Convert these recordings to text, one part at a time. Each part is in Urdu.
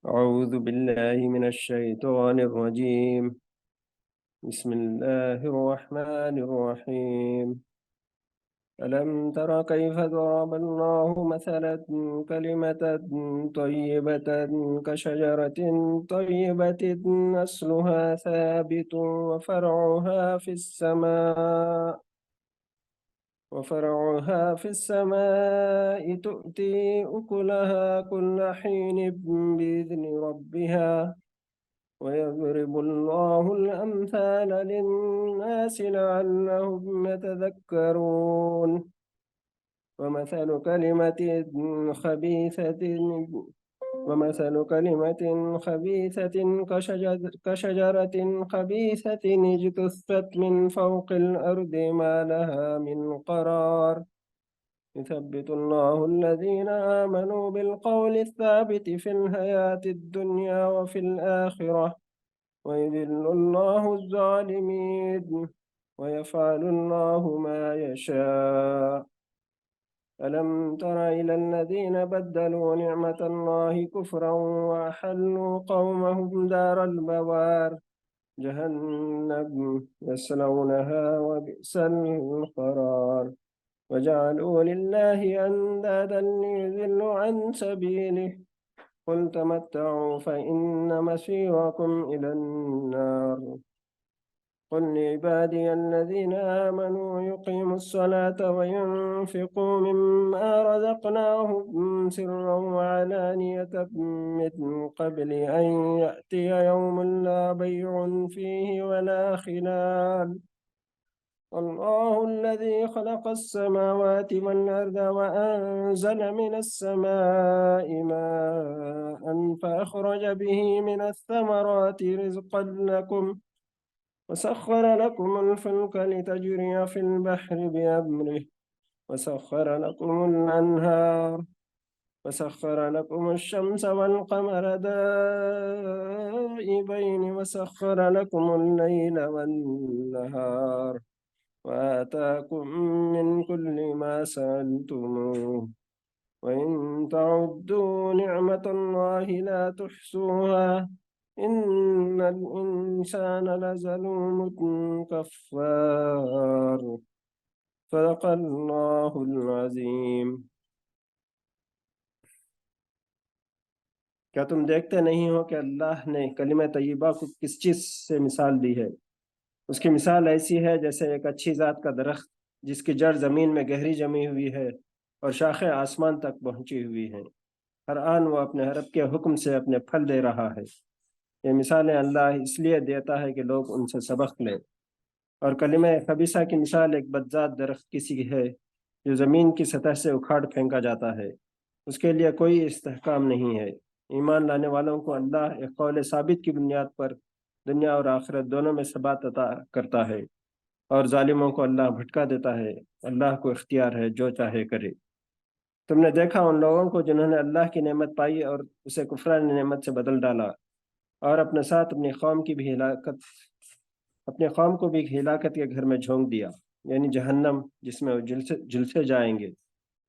أعوذ بالله من الشيطان الرجيم. بسم الله الرحمن الرحيم. ألم تر كيف ضرب الله مثلا كلمة طيبة كشجرة طيبة أصلها ثابت وفرعها في السماء تؤتي أكلها كل حين بإذن ربها ويضرب الله الأمثال للناس لعلهم يتذكرون. ومثل كلمة خبيثة كشجرة خبيثة اجتثت من فوق الأرض ما لها من قرار. يثبت الله الذين آمنوا بالقول الثابت في الحياة الدنيا وفي الآخرة ويذل الله الظالمين ويفعل الله ما يشاء. ألم تر إلى الذين بدلوا نعمة الله كفرا وأحلوا قومهم دار البوار جهنم يصلونها وبئس القرار. وجعلوا لله أندادا ليضلوا عن سبيله قل تمتعوا فإن مصيركم إلى النار. قل لعبادي الذين آمنوا يقيموا الصلاة وينفقوا مما رزقناهم سرا وعلانية من قبل أن يأتي يوم لا بيع فيه ولا خلال. الله الذي خلق السماوات والأرض وأنزل من السماء ماء فأخرج به من الثمرات رزقا لكم وسخر لكم الفلك لتجري في البحر بأمره وسخر لكم الأنهار وسخر لكم الشمس والقمر دائبين وسخر لكم الليل والنهار وآتاكم من كل ما سألتموه وإن تعدوا نعمة الله لا تحصوها إن الإنسان لظلوم كفار. صدق اللہ العظیم. کیا تم دیکھتے نہیں ہو کہ اللہ نے کلمہ طیبہ کو کس چیز سے مثال دی ہے؟ اس کی مثال ایسی ہے جیسے ایک اچھی ذات کا درخت جس کی جڑ زمین میں گہری جمی ہوئی ہے اور شاخیں آسمان تک پہنچی ہوئی ہیں. ہر آن وہ اپنے رب کے حکم سے اپنے پھل دے رہا ہے. یہ مثالیں اللہ اس لیے دیتا ہے کہ لوگ ان سے سبق لیں. اور کلمہ خبیثہ کی مثال ایک بدذات درخت کسی ہے جو زمین کی سطح سے اکھاڑ پھینکا جاتا ہے. اس کے لیے کوئی استحکام نہیں ہے. ایمان لانے والوں کو اللہ ایک قول ثابت کی بنیاد پر دنیا اور آخرت دونوں میں ثبات عطا کرتا ہے اور ظالموں کو اللہ بھٹکا دیتا ہے. اللہ کو اختیار ہے جو چاہے کرے. تم نے دیکھا ان لوگوں کو جنہوں نے اللہ کی نعمت پائی اور اسے کفران نعمت سے بدل ڈالا اور اپنے ساتھ اپنی قوم کو بھی ہلاکت کے گھر میں جھونک دیا، یعنی جہنم جس میں وہ جلسے جائیں گے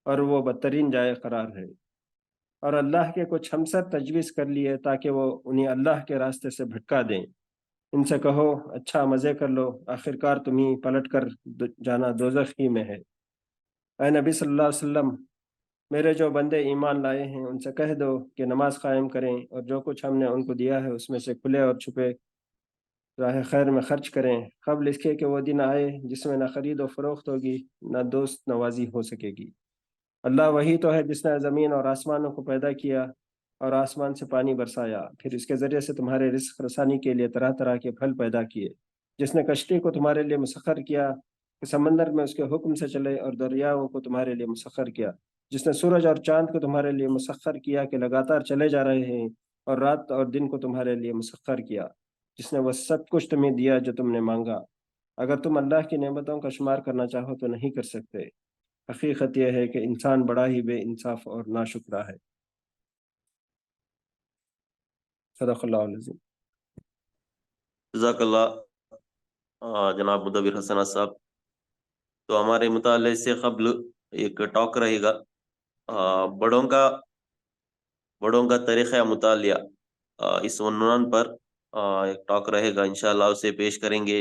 اور وہ بدترین جائے قرار ہے. اور اللہ کے کچھ ہمسر تجویز کر لیے تاکہ وہ انہیں اللہ کے راستے سے بھٹکا دیں. ان سے کہو اچھا مزے کر لو، آخرکار تمہیں پلٹ کر جانا دوزخ ہی میں ہے. اے نبی صلی اللہ علیہ وسلم، میرے جو بندے ایمان لائے ہیں ان سے کہہ دو کہ نماز قائم کریں اور جو کچھ ہم نے ان کو دیا ہے اس میں سے کھلے اور چھپے راہ خیر میں خرچ کریں، قبل اس کے کہ وہ دن آئے جس میں نہ خرید و فروخت ہوگی نہ دوست نوازی ہو سکے گی. اللہ وہی تو ہے جس نے زمین اور آسمانوں کو پیدا کیا اور آسمان سے پانی برسایا، پھر اس کے ذریعے سے تمہارے رزق رسانی کے لیے طرح طرح کے پھل پیدا کیے. جس نے کشتی کو تمہارے لیے مسخر کیا کہ سمندر میں اس کے حکم سے چلے اور دریاؤں کو تمہارے لیے مسخر کیا. جس نے سورج اور چاند کو تمہارے لیے مسخر کیا کہ لگاتار چلے جا رہے ہیں اور رات اور دن کو تمہارے لیے مسخر کیا. جس نے وہ سب کچھ تمہیں دیا جو تم نے مانگا. اگر تم اللہ کی نعمتوں کا شمار کرنا چاہو تو نہیں کر سکتے. حقیقت یہ ہے کہ انسان بڑا ہی بے انصاف اور ناشکرا ہے. صدق اللہ العظیم. جزاک اللہ جناب مدبر حسن صاحب. تو ہمارے مطالعے سے قبل ایک ٹاک رہے گا. بڑوں کا طریقہ مطالعہ اس عنوان پر ایک ٹاک رہے گا انشاءاللہ، اسے پیش کریں گے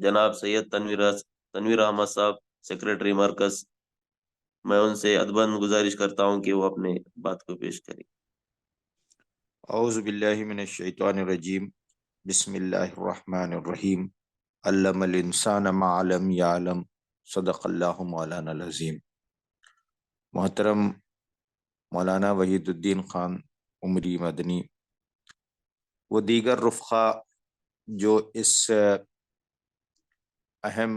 جناب سید تنویر احمد صاحب، سیکریٹری مرکز۔ میں ان سے ادباً گزارش کرتا ہوں کہ وہ اپنے بات کو پیش کریں۔ اعوذ باللہ من الشیطان الرجیم، بسم اللہ الرحمن الرحیم، علم الانسان ما لم یعلم، صدق اللہ مولانا العظیم۔ محترم مولانا وحید الدین خان عمری مدنی و دیگر رفقا جو اس اہم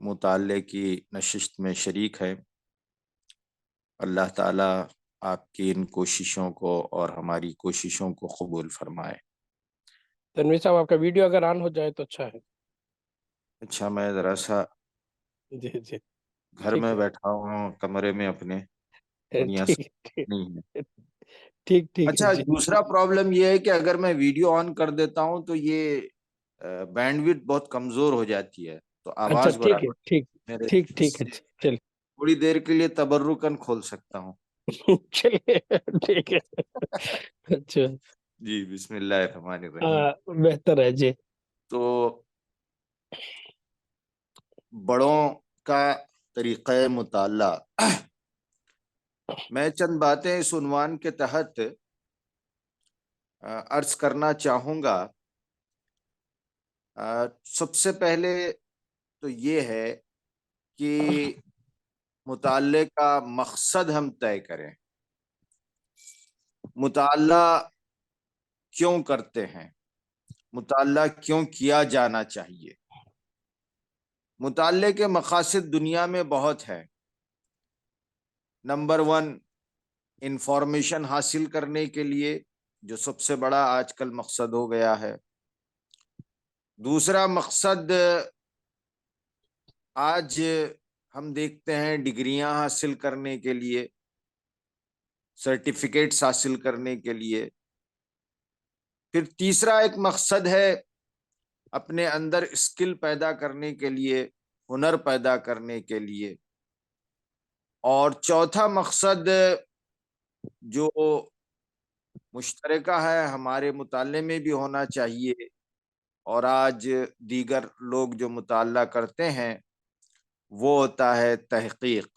مطالعے کی نشست میں شریک ہے، اللہ تعالیٰ آپ کی ان کوششوں کو اور ہماری کوششوں کو قبول فرمائے۔ تنویر صاحب آپ کا ویڈیو اگر آن ہو جائے تو اچھا ہے۔ اچھا، میں ذرا سا جی جی گھر ٹھیک میں ہے، بیٹھا ہوں کمرے میں اپنے، دنیا سے ٹھیک نہیں ہے۔ ٹھیک ٹھیک ہے اچھا، جی۔ دوسرا پرابلم یہ ہے کہ اگر میں ویڈیو آن کر دیتا ہوں تو یہ بینڈ وڈتھ بہت کمزور ہو جاتی ہے، تو اچھا آواز ٹھیک ہے، برابر ٹھیک میرے ٹھیک اس ٹھیک ہے، سے چل تھوڑی دیر کے لیے تبرکن کھول سکتا ہوں۔ چلیے ٹھیک ہے۔ اچھا جی، بسم اللہ الرحمن الرحیم۔ بہتر ہے جی۔ تو بڑوں کا طریقہ مطالعہ، میں چند باتیں اس عنوان کے تحت عرض کرنا چاہوں گا۔ سب سے پہلے تو یہ ہے کہ مطالعے کا مقصد ہم طے کریں، مطالعہ کیوں کرتے ہیں، مطالعہ کیوں کیا جانا چاہیے۔ مطالعے کے مقاصد دنیا میں بہت ہے۔ نمبر 1، انفارمیشن حاصل کرنے کے لیے، جو سب سے بڑا آج کل مقصد ہو گیا ہے۔ دوسرا مقصد، آج ہم دیکھتے ہیں ڈگریاں حاصل کرنے کے لیے، سرٹیفکیٹس حاصل کرنے کے لیے۔ پھر تیسرا ایک مقصد ہے اپنے اندر اسکل پیدا کرنے کے لیے، ہنر پیدا کرنے کے لیے۔ اور چوتھا مقصد جو مشترکہ ہے، ہمارے مطالعے میں بھی ہونا چاہیے، اور آج دیگر لوگ جو مطالعہ کرتے ہیں، وہ ہوتا ہے تحقیق۔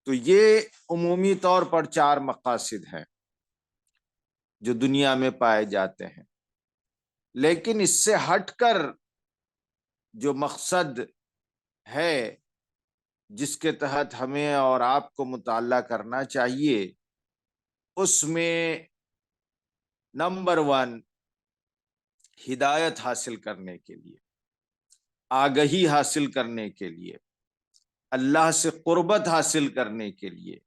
تو یہ عمومی طور پر 4 مقاصد ہیں جو دنیا میں پائے جاتے ہیں۔ لیکن اس سے ہٹ کر جو مقصد ہے جس کے تحت ہمیں اور آپ کو مطالعہ کرنا چاہیے، اس میں نمبر 1، ہدایت حاصل کرنے کے لیے، آگہی حاصل کرنے کے لیے، اللہ سے قربت حاصل کرنے کے لیے،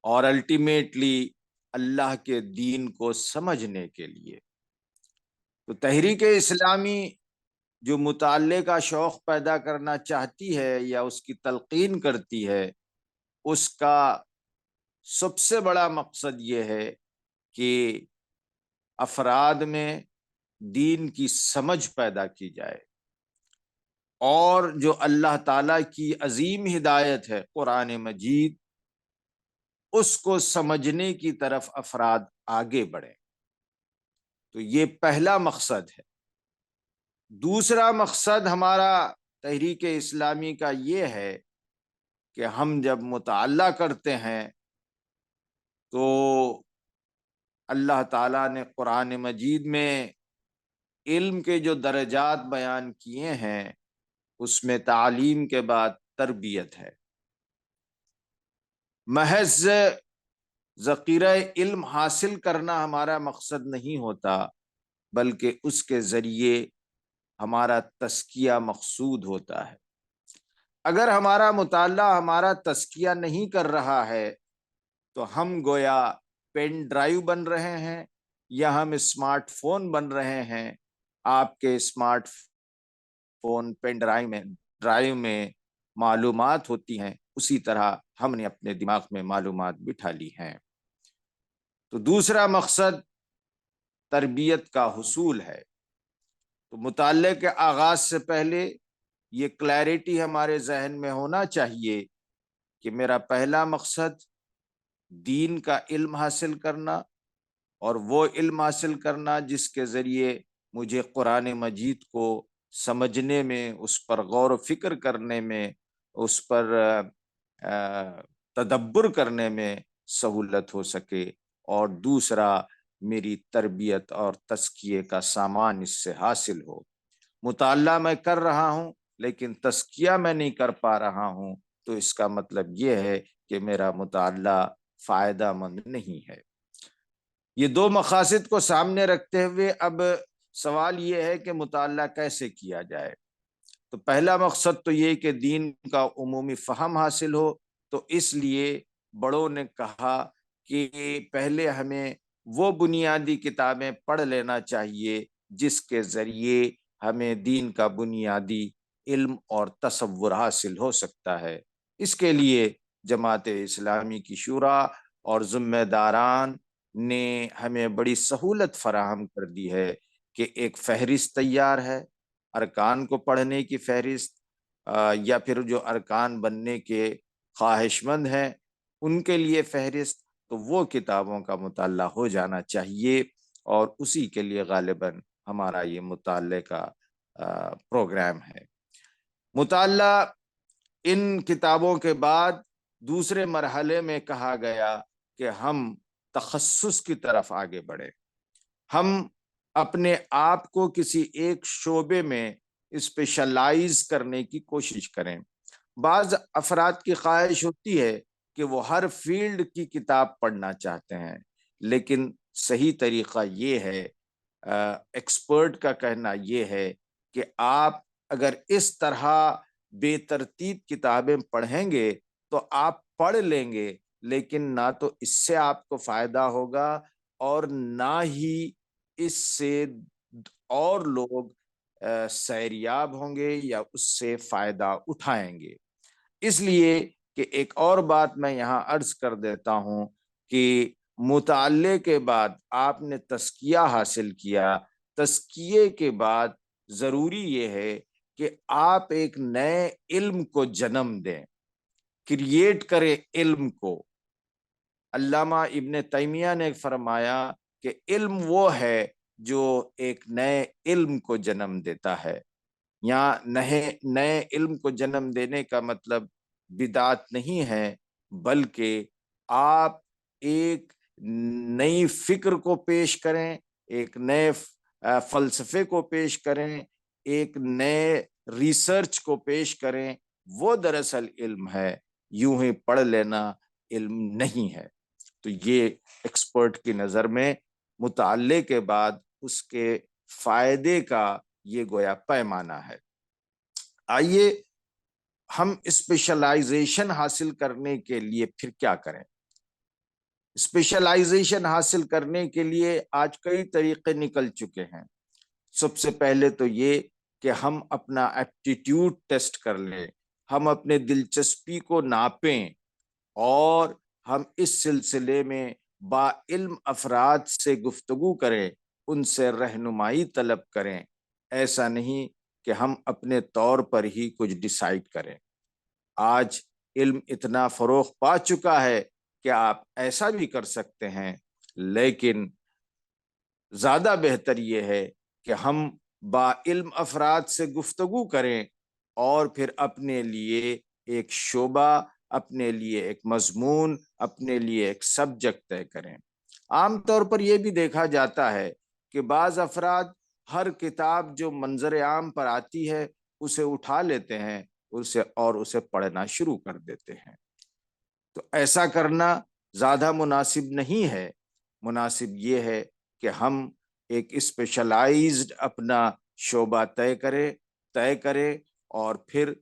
اور الٹیمیٹلی اللہ کے دین کو سمجھنے کے لیے۔ تو تحریک اسلامی جو مطالعے کا شوق پیدا کرنا چاہتی ہے یا اس کی تلقین کرتی ہے، اس کا سب سے بڑا مقصد یہ ہے کہ افراد میں دین کی سمجھ پیدا کی جائے، اور جو اللہ تعالیٰ کی عظیم ہدایت ہے قرآن مجید، اس کو سمجھنے کی طرف افراد آگے بڑھیں۔ تو یہ پہلا مقصد ہے۔ دوسرا مقصد ہمارا تحریک اسلامی کا یہ ہے کہ ہم جب مطالعہ کرتے ہیں تو اللہ تعالیٰ نے قرآن مجید میں علم کے جو درجات بیان کیے ہیں، اس میں تعلیم کے بعد تربیت ہے۔ محض ذخیرہ علم حاصل کرنا ہمارا مقصد نہیں ہوتا، بلکہ اس کے ذریعے ہمارا تزکیہ مقصود ہوتا ہے۔ اگر ہمارا مطالعہ ہمارا تزکیہ نہیں کر رہا ہے تو ہم گویا پین ڈرائیو بن رہے ہیں، یا ہم اسمارٹ فون بن رہے ہیں۔ آپ کے اسمارٹ فون پین ڈرائیو میں معلومات ہوتی ہیں، اسی طرح ہم نے اپنے دماغ میں معلومات بٹھا لی ہیں۔ تو دوسرا مقصد تربیت کا حصول ہے۔ تو مطالعے کے آغاز سے پہلے یہ کلیئرٹی ہمارے ذہن میں ہونا چاہیے کہ میرا پہلا مقصد دین کا علم حاصل کرنا، اور وہ علم حاصل کرنا جس کے ذریعے مجھے قرآن مجید کو سمجھنے میں، اس پر غور و فکر کرنے میں، اس پر تدبر کرنے میں سہولت ہو سکے، اور دوسرا میری تربیت اور تزکیے کا سامان اس سے حاصل ہو۔ مطالعہ میں کر رہا ہوں لیکن تزکیہ میں نہیں کر پا رہا ہوں، تو اس کا مطلب یہ ہے کہ میرا مطالعہ فائدہ مند نہیں ہے۔ یہ دو مقاصد کو سامنے رکھتے ہوئے اب سوال یہ ہے کہ مطالعہ کیسے کیا جائے۔ تو پہلا مقصد تو یہ کہ دین کا عمومی فہم حاصل ہو، تو اس لیے بڑوں نے کہا کہ پہلے ہمیں وہ بنیادی کتابیں پڑھ لینا چاہیے جس کے ذریعے ہمیں دین کا بنیادی علم اور تصور حاصل ہو سکتا ہے۔ اس کے لیے جماعت اسلامی کی شورا اور ذمہ داران نے ہمیں بڑی سہولت فراہم کر دی ہے کہ ایک فہرست تیار ہے، ارکان کو پڑھنے کی فہرست، یا پھر جو ارکان بننے کے خواہش مند ہیں ان کے لیے فہرست، تو وہ کتابوں کا مطالعہ ہو جانا چاہیے، اور اسی کے لیے غالباً ہمارا یہ مطالعے کا پروگرام ہے۔ مطالعہ ان کتابوں کے بعد دوسرے مرحلے میں کہا گیا کہ ہم تخصص کی طرف آگے بڑھیں، ہم اپنے آپ کو کسی ایک شعبے میں اسپیشلائز کرنے کی کوشش کریں۔ بعض افراد کی خواہش ہوتی ہے کہ وہ ہر فیلڈ کی کتاب پڑھنا چاہتے ہیں، لیکن صحیح طریقہ یہ ہے، ایکسپرٹ کا کہنا یہ ہے کہ آپ اگر اس طرح بے ترتیب کتابیں پڑھیں گے تو آپ پڑھ لیں گے، لیکن نہ تو اس سے آپ کو فائدہ ہوگا اور نہ ہی اس سے اور لوگ سیریاب ہوں گے یا اس سے فائدہ اٹھائیں گے۔ اس لیے کہ ایک اور بات میں یہاں عرض کر دیتا ہوں کہ مطالعے کے بعد آپ نے تزکیہ حاصل کیا، تزکیے کے بعد ضروری یہ ہے کہ آپ ایک نئے علم کو جنم دیں، کریٹ کریں علم کو۔ علامہ ابن تیمیہ نے فرمایا کہ علم وہ ہے جو ایک نئے علم کو جنم دیتا ہے۔ یہاں نئے علم کو جنم دینے کا مطلب بدعت نہیں ہے، بلکہ آپ ایک نئی فکر کو پیش کریں، ایک نئے فلسفے کو پیش کریں، ایک نئے ریسرچ کو پیش کریں، وہ دراصل علم ہے، یوں ہی پڑھ لینا علم نہیں ہے۔ تو یہ ایکسپرٹ کی نظر میں مطالعے کے بعد اس کے فائدے کا یہ گویا پیمانہ ہے۔ آئیے ہم اسپیشلائزیشن حاصل کرنے کے لیے پھر کیا کریں۔ اسپیشلائزیشن حاصل کرنے کے لیے آج کئی طریقے نکل چکے ہیں۔ سب سے پہلے تو یہ کہ ہم اپنا ایپٹیٹیوڈ ٹیسٹ کر لیں، ہم اپنے دلچسپی کو ناپیں، اور ہم اس سلسلے میں با علم افراد سے گفتگو کریں، ان سے رہنمائی طلب کریں۔ ایسا نہیں کہ ہم اپنے طور پر ہی کچھ ڈیسائیڈ کریں۔ آج علم اتنا فروغ پا چکا ہے کہ آپ ایسا بھی کر سکتے ہیں، لیکن زیادہ بہتر یہ ہے کہ ہم با علم افراد سے گفتگو کریں اور پھر اپنے لیے ایک شعبہ، اپنے لیے ایک مضمون، اپنے لیے ایک سبجیکٹ طے کریں۔ عام طور پر یہ بھی دیکھا جاتا ہے کہ بعض افراد ہر کتاب جو منظر عام پر آتی ہے اسے اٹھا لیتے ہیں اسے پڑھنا شروع کر دیتے ہیں۔ تو ایسا کرنا زیادہ مناسب نہیں ہے۔ مناسب یہ ہے کہ ہم ایک اسپیشلائزڈ اپنا شعبہ طے کریں اور پھر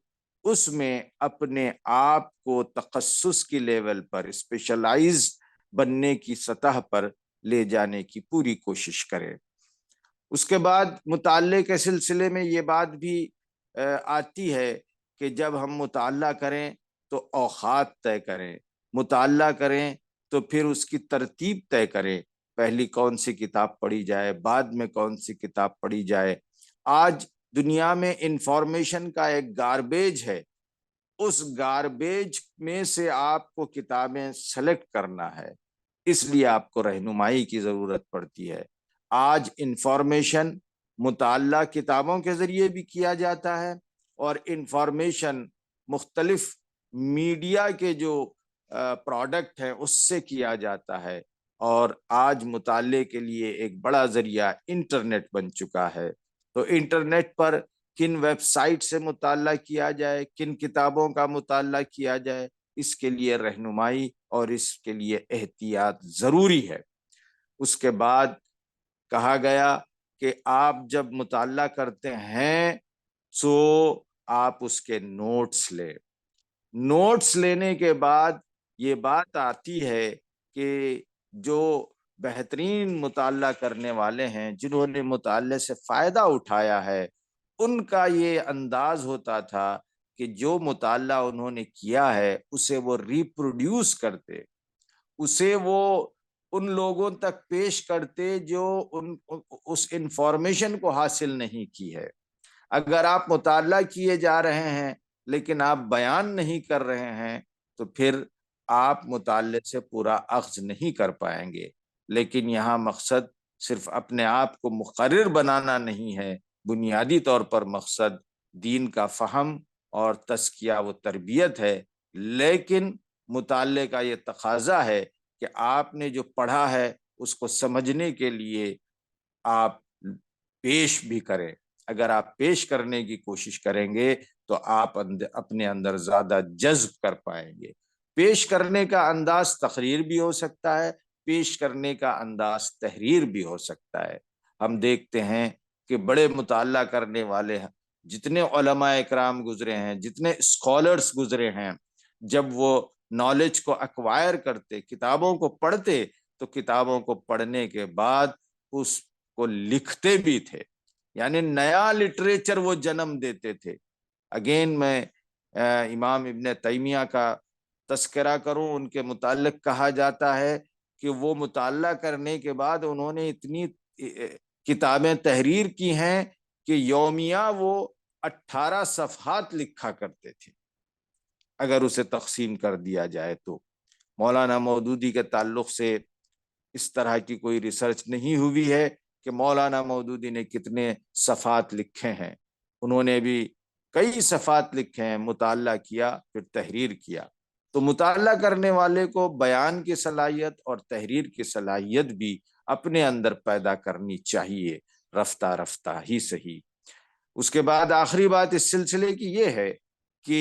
اس میں اپنے آپ کو تخصص کی لیول پر، اسپیشلائزڈ بننے کی سطح پر لے جانے کی پوری کوشش کریں۔ اس کے بعد مطالعے کے سلسلے میں یہ بات بھی آتی ہے کہ جب ہم مطالعہ کریں تو اوقات طے کریں، مطالعہ کریں تو پھر اس کی ترتیب طے کریں، پہلی کون سی کتاب پڑھی جائے، بعد میں کون سی کتاب پڑھی جائے۔ آج دنیا میں انفارمیشن کا ایک گاربیج ہے، اس گاربیج میں سے آپ کو کتابیں سلیکٹ کرنا ہے۔ اس لیے آپ کو رہنمائی کی ضرورت پڑتی ہے۔ آج انفارمیشن مطالعہ کتابوں کے ذریعے بھی کیا جاتا ہے، اور انفارمیشن مختلف میڈیا کے جو پروڈکٹ ہیں اس سے کیا جاتا ہے، اور آج مطالعے کے لیے ایک بڑا ذریعہ انٹرنیٹ بن چکا ہے۔ تو انٹرنیٹ پر کن ویب سائٹ سے مطالعہ کیا جائے، کن کتابوں کا مطالعہ کیا جائے، اس کے لیے رہنمائی اور اس کے لیے احتیاط ضروری ہے۔ اس کے بعد کہا گیا کہ آپ جب مطالعہ کرتے ہیں تو آپ اس کے نوٹس لیں۔ نوٹس لینے کے بعد یہ بات آتی ہے کہ جو بہترین مطالعہ کرنے والے ہیں، جنہوں نے مطالعے سے فائدہ اٹھایا ہے، ان کا یہ انداز ہوتا تھا کہ جو مطالعہ انہوں نے کیا ہے اسے وہ ریپروڈیوس کرتے، اسے وہ ان لوگوں تک پیش کرتے جو اس انفارمیشن کو حاصل نہیں کی ہے۔ اگر آپ مطالعہ کیے جا رہے ہیں لیکن آپ بیان نہیں کر رہے ہیں تو پھر آپ مطالعے سے پورا اخذ نہیں کر پائیں گے۔ لیکن یہاں مقصد صرف اپنے آپ کو مقرر بنانا نہیں ہے، بنیادی طور پر مقصد دین کا فہم اور تزکیہ و تربیت ہے۔ لیکن مطالعے کا یہ تقاضا ہے کہ آپ نے جو پڑھا ہے اس کو سمجھنے کے لیے آپ پیش بھی کریں۔ اگر آپ پیش کرنے کی کوشش کریں گے تو آپ اپنے اندر زیادہ جذب کر پائیں گے۔ پیش کرنے کا انداز تقریر بھی ہو سکتا ہے، پیش کرنے کا انداز تحریر بھی ہو سکتا ہے۔ ہم دیکھتے ہیں کہ بڑے مطالعہ کرنے والے ہیں، جتنے علماء اکرام گزرے ہیں، جتنے اسکالرز گزرے ہیں، جب وہ نالج کو ایکوائر کرتے، کتابوں کو پڑھتے، تو کتابوں کو پڑھنے کے بعد اس کو لکھتے بھی تھے، یعنی نیا لٹریچر وہ جنم دیتے تھے۔ اگین میں امام ابن تیمیہ کا تذکرہ کروں، ان کے متعلق کہا جاتا ہے کہ وہ مطالعہ کرنے کے بعد انہوں نے اتنی کتابیں تحریر کی ہیں کہ یومیہ وہ 18 صفحات لکھا کرتے تھے اگر اسے تقسیم کر دیا جائے تو۔ مولانا مودودی کے تعلق سے اس طرح کی کوئی ریسرچ نہیں ہوئی ہے کہ مولانا مودودی نے کتنے صفحات لکھے ہیں، انہوں نے بھی کئی صفحات لکھے ہیں، مطالعہ کیا پھر تحریر کیا۔ تو مطالعہ کرنے والے کو بیان کی صلاحیت اور تحریر کی صلاحیت بھی اپنے اندر پیدا کرنی چاہیے، رفتہ رفتہ ہی صحیح۔ اس کے بعد آخری بات اس سلسلے کی یہ ہے کہ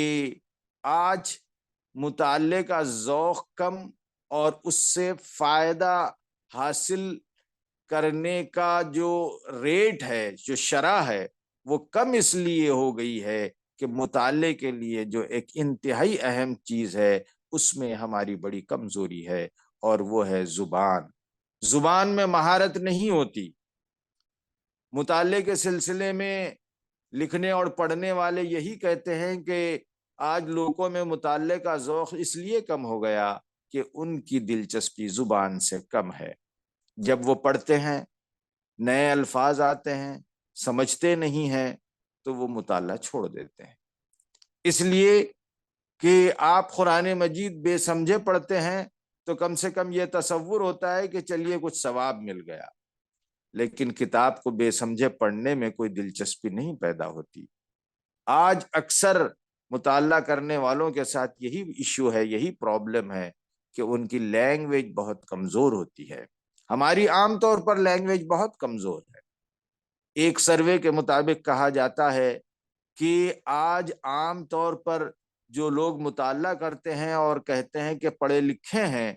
آج مطالعے کا ذوق کم اور اس سے فائدہ حاصل کرنے کا جو ریٹ ہے، جو شرح ہے، وہ کم اس لیے ہو گئی ہے کہ مطالعے کے لیے جو ایک انتہائی اہم چیز ہے اس میں ہماری بڑی کمزوری ہے، اور وہ ہے زبان۔ زبان میں مہارت نہیں ہوتی۔ مطالعے کے سلسلے میں لکھنے اور پڑھنے والے یہی کہتے ہیں کہ آج لوگوں میں مطالعے کا ذوق اس لیے کم ہو گیا کہ ان کی دلچسپی زبان سے کم ہے۔ جب وہ پڑھتے ہیں، نئے الفاظ آتے ہیں، سمجھتے نہیں ہیں تو وہ مطالعہ چھوڑ دیتے ہیں۔ اس لیے کہ آپ قرآن مجید بے سمجھے پڑھتے ہیں تو کم سے کم یہ تصور ہوتا ہے کہ چلیے کچھ ثواب مل گیا، لیکن کتاب کو بے سمجھے پڑھنے میں کوئی دلچسپی نہیں پیدا ہوتی۔ آج اکثر مطالعہ کرنے والوں کے ساتھ یہی ایشو ہے، یہی پرابلم ہے کہ ان کی لینگویج بہت کمزور ہوتی ہے۔ ہماری عام طور پر لینگویج بہت کمزور ہے۔ ایک سروے کے مطابق کہا جاتا ہے کہ آج عام طور پر جو لوگ مطالعہ کرتے ہیں اور کہتے ہیں کہ پڑھے لکھے ہیں،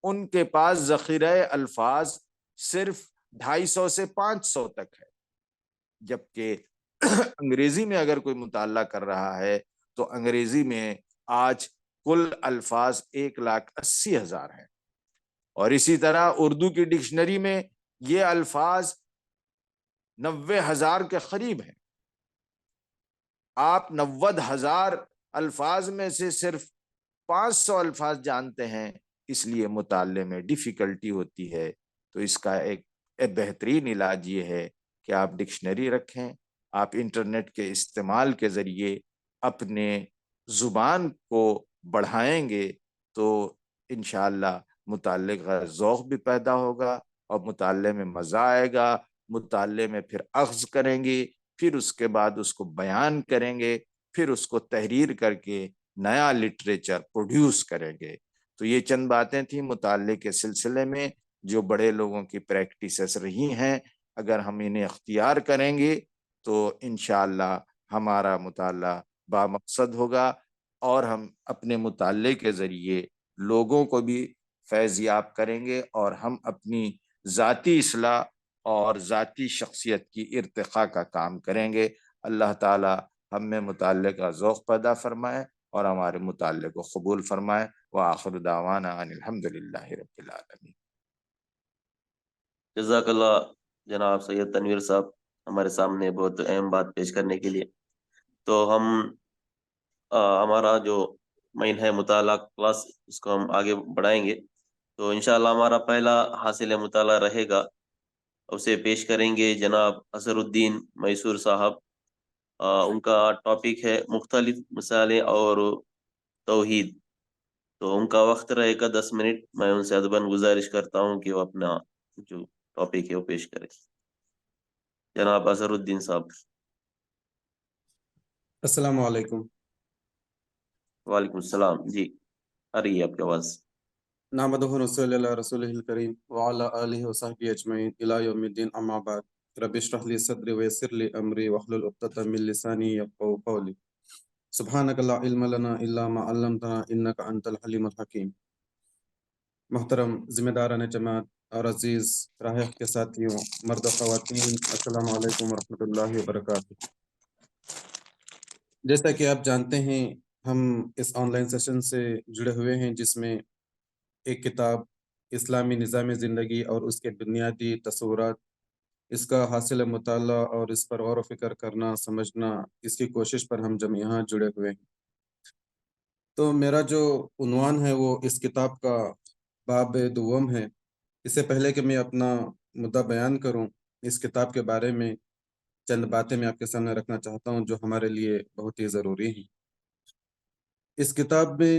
ان کے پاس ذخیرہ الفاظ صرف 250 سے 500 تک ہے، جبکہ انگریزی میں اگر کوئی مطالعہ کر رہا ہے تو انگریزی میں آج کل الفاظ 1,80,000 ہیں، اور اسی طرح اردو کی ڈکشنری میں یہ الفاظ 90,000 کے قریب ہیں۔ آپ 90,000 الفاظ میں سے صرف 500 الفاظ جانتے ہیں، اس لیے مطالعے میں ڈیفیکلٹی ہوتی ہے۔ تو اس کا ایک بہترین علاج یہ ہے کہ آپ ڈکشنری رکھیں، آپ انٹرنیٹ کے استعمال کے ذریعے اپنے زبان کو بڑھائیں گے تو انشاءاللہ مطالعے کا ذوق بھی پیدا ہوگا اور مطالعے میں مزہ آئے گا، مطالعے میں پھر اخذ کریں گے، پھر اس کے بعد اس کو بیان کریں گے، پھر اس کو تحریر کر کے نیا لٹریچر پروڈیوس کریں گے۔ تو یہ چند باتیں تھیں مطالعے کے سلسلے میں جو بڑے لوگوں کی پریکٹسز رہی ہیں، اگر ہم انہیں اختیار کریں گے تو انشاءاللہ ہمارا مطالعہ بامقصد ہوگا اور ہم اپنے مطالعے کے ذریعے لوگوں کو بھی فیض یاب کریں گے اور ہم اپنی ذاتی اصلاح اور ذاتی شخصیت کی ارتقاء کا کام کریں گے۔ اللہ تعالی ہم میں مطالعے کا ذوق پیدا فرمائے اور ہمارے مطالعے کو قبول فرمائے۔ وآخر دعوانا ان الحمدللہ رب العالمین۔ جزاک اللہ جناب سید تنویر صاحب ہمارے سامنے بہت اہم بات پیش کرنے کے لیے۔ تو ہمارا جو مین ہے مطالعہ کلاس، اس کو ہم آگے بڑھائیں گے۔ تو انشاءاللہ ہمارا پہلا حاصل مطالعہ رہے گا، اسے پیش کریں گے جناب اظہر الدین میسور صاحب۔ ان کا ٹاپک ہے مختلف مثالیں اور توحید۔ تو ان کا وقت رہے گا 10 منٹ۔ میں ان سے ادباً گزارش کرتا ہوں کہ وہ اپنا جو ٹاپک ہے وہ پیش کرے۔ جناب اظہر الدین صاحب۔ السلام علیکم۔ وعلیکم السلام۔ جی آ رہی ہے آپ کی آواز۔ نحمدہ ونصلی علی رسولہ الکریم وعلی آلہ وصحبہ اجمعین الی یوم الدین، اما بعد، رب اشرح لی صدری ویسر لی امری واحلل عقدۃ من لسانی یفقہوا قولی۔ سبحانک لا علم لنا الا ما علمتنا انک انت الحلیم الحکیم۔ محترم ذمہ داران جماعت اور عزیز راہ کے ساتھیوں، مرد و خواتین، السلام علیکم ورحمۃ اللہ وبرکاتہ۔ جیسا کہ آپ جانتے ہیں، ہم اس آن لائن سیشن سے جڑے ہوئے ہیں جس میں ایک کتاب اسلامی نظام زندگی اور اس کے بنیادی تصورات، اس کا حاصل مطالعہ اور اس پر غور و فکر کرنا، سمجھنا، اس کی کوشش پر ہم جب یہاں جڑے ہوئے ہیں۔ تو میرا جو عنوان ہے وہ اس کتاب کا باب دوم ہے۔ اس سے پہلے کہ میں اپنا مدعا بیان کروں، اس کتاب کے بارے میں چند باتیں میں آپ کے سامنے رکھنا چاہتا ہوں جو ہمارے لیے بہت ہی ضروری ہیں۔ اس کتاب میں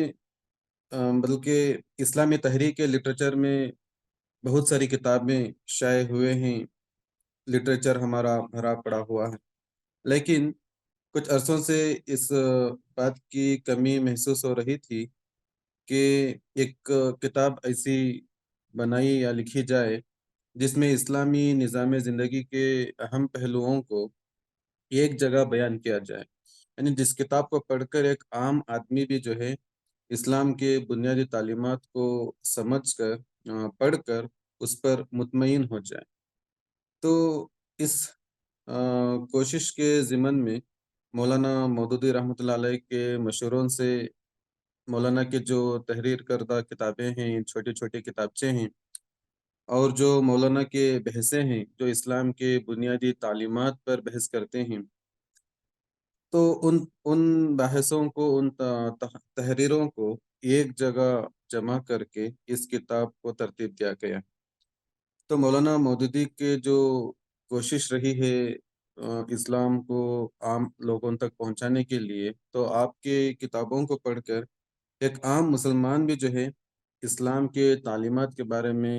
بلکہ اسلامی تحریک لٹریچر میں بہت ساری کتابیں شائع ہوئے ہیں، لٹریچر ہمارا بھرا پڑا ہوا ہے، لیکن کچھ عرصوں سے اس بات کی کمی محسوس ہو رہی تھی کہ ایک کتاب ایسی بنائی یا لکھی جائے جس میں اسلامی نظام زندگی کے اہم پہلوؤں کو ایک جگہ بیان کیا جائے، یعنی جس کتاب کو پڑھ کر ایک عام آدمی بھی جو ہے اسلام کے بنیادی تعلیمات کو سمجھ کر، پڑھ کر اس پر مطمئن ہو جائے۔ تو اس کوشش کے ضمن میں مولانا مودودی رحمۃ اللہ علیہ کے مشوروں سے مولانا کے جو تحریر کردہ کتابیں ہیں، چھوٹی چھوٹی کتابچے ہیں، اور جو مولانا کے بحثیں ہیں جو اسلام کے بنیادی تعلیمات پر بحث کرتے ہیں، تو ان بحثوں کو، ان تحریروں کو ایک جگہ جمع کر کے اس کتاب کو ترتیب دیا گیا۔ تو مولانا مودودی کے جو کوشش رہی ہے اسلام کو عام لوگوں تک پہنچانے کے لیے، تو آپ کے کتابوں کو پڑھ کر ایک عام مسلمان بھی جو ہے اسلام کے تعلیمات کے بارے میں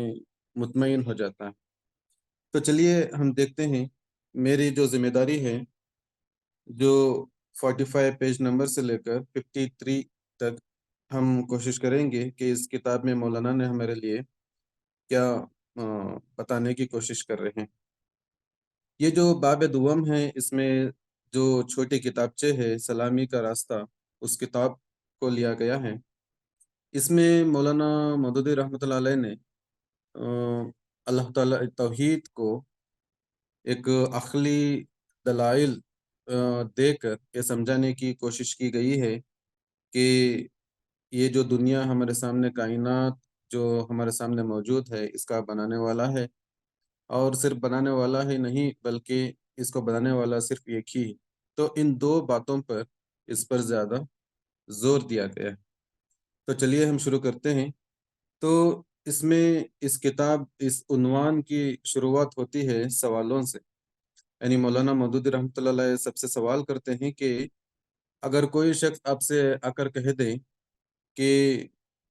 مطمئن ہو جاتا ہے۔ تو چلیے ہم دیکھتے ہیں، میری جو ذمہ داری ہے، جو 45 پیج نمبر سے لے کر 53 تک ہم کوشش کریں گے کہ اس کتاب میں مولانا نے ہمارے لیے کیا بتانے کی کوشش کر رہے ہیں۔ یہ جو باب دوم ہے، اس میں جو چھوٹی کتابچے ہے سلامی کا راستہ، اس کتاب کو لیا گیا ہے۔ اس میں مولانا مودودی رحمۃ اللہ علیہ نے اللہ تعالیٰ توحید کو ایک عقلی دلائل دے کر یہ سمجھانے کی کوشش کی گئی ہے کہ یہ جو دنیا ہمارے سامنے، کائنات جو ہمارے سامنے موجود ہے، اس کا بنانے والا ہے، اور صرف بنانے والا ہی نہیں بلکہ اس کو بنانے والا صرف ایک ہی ہے۔ تو ان دو باتوں پر اس پر زیادہ زور دیا گیا ہے۔ تو چلیے ہم شروع کرتے ہیں۔ تو اس میں اس کتاب، اس عنوان کی شروعات ہوتی ہے سوالوں سے، یعنی مولانا مودودی رحمۃ اللہ علیہ سب سے سوال کرتے ہیں کہ اگر کوئی شخص آپ سے آ کر کہہ دے کہ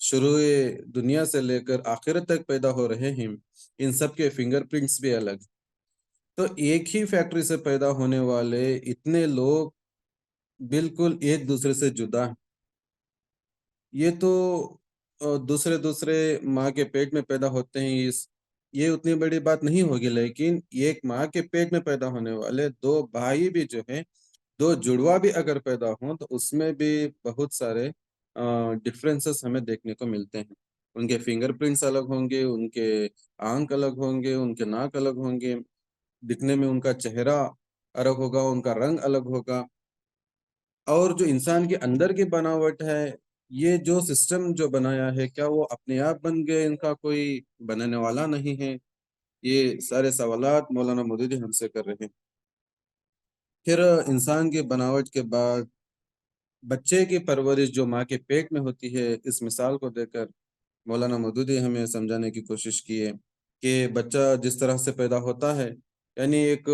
شروع دنیا سے لے کر آخرت تک پیدا ہو رہے ہیں، ان سب کے فنگر پرنٹس بھی الگ۔ تو ایک ہی فیکٹری سے پیدا ہونے والے اتنے لوگ بالکل ایک دوسرے سے جدا ہیں۔ یہ تو دوسرے ماں کے پیٹ میں پیدا ہوتے ہیں، یہ اتنی بڑی بات نہیں ہوگی، لیکن ایک ماں کے پیٹ میں پیدا ہونے والے دو بھائی بھی جو ہیں، دو جڑوا بھی اگر پیدا ہوں تو اس میں بھی بہت سارے ڈفرینسز ہمیں دیکھنے کو ملتے ہیں۔ ان کے فنگر پرنٹس الگ ہوں گے، ان کے آنکھ الگ ہوں گے، ان کے ناک الگ ہوں گے، دکھنے میں ان کا چہرہ الگ ہوگا، ان کا رنگ الگ ہوگا، اور جو انسان کے اندر کی بناوٹ ہے، یہ جو سسٹم جو بنایا ہے، کیا وہ اپنے آپ بن گئے؟ ان کا کوئی بنانے والا نہیں ہے؟ یہ سارے سوالات مولانا مودودی ہم سے کر رہے ہیں۔ پھر انسان کی بناوٹ کے بعد بچے کی پرورش جو ماں کے پیٹ میں ہوتی ہے، اس مثال کو دے کر مولانا مودودی ہمیں سمجھانے کی کوشش کی ہے کہ بچہ جس طرح سے پیدا ہوتا ہے، یعنی ایک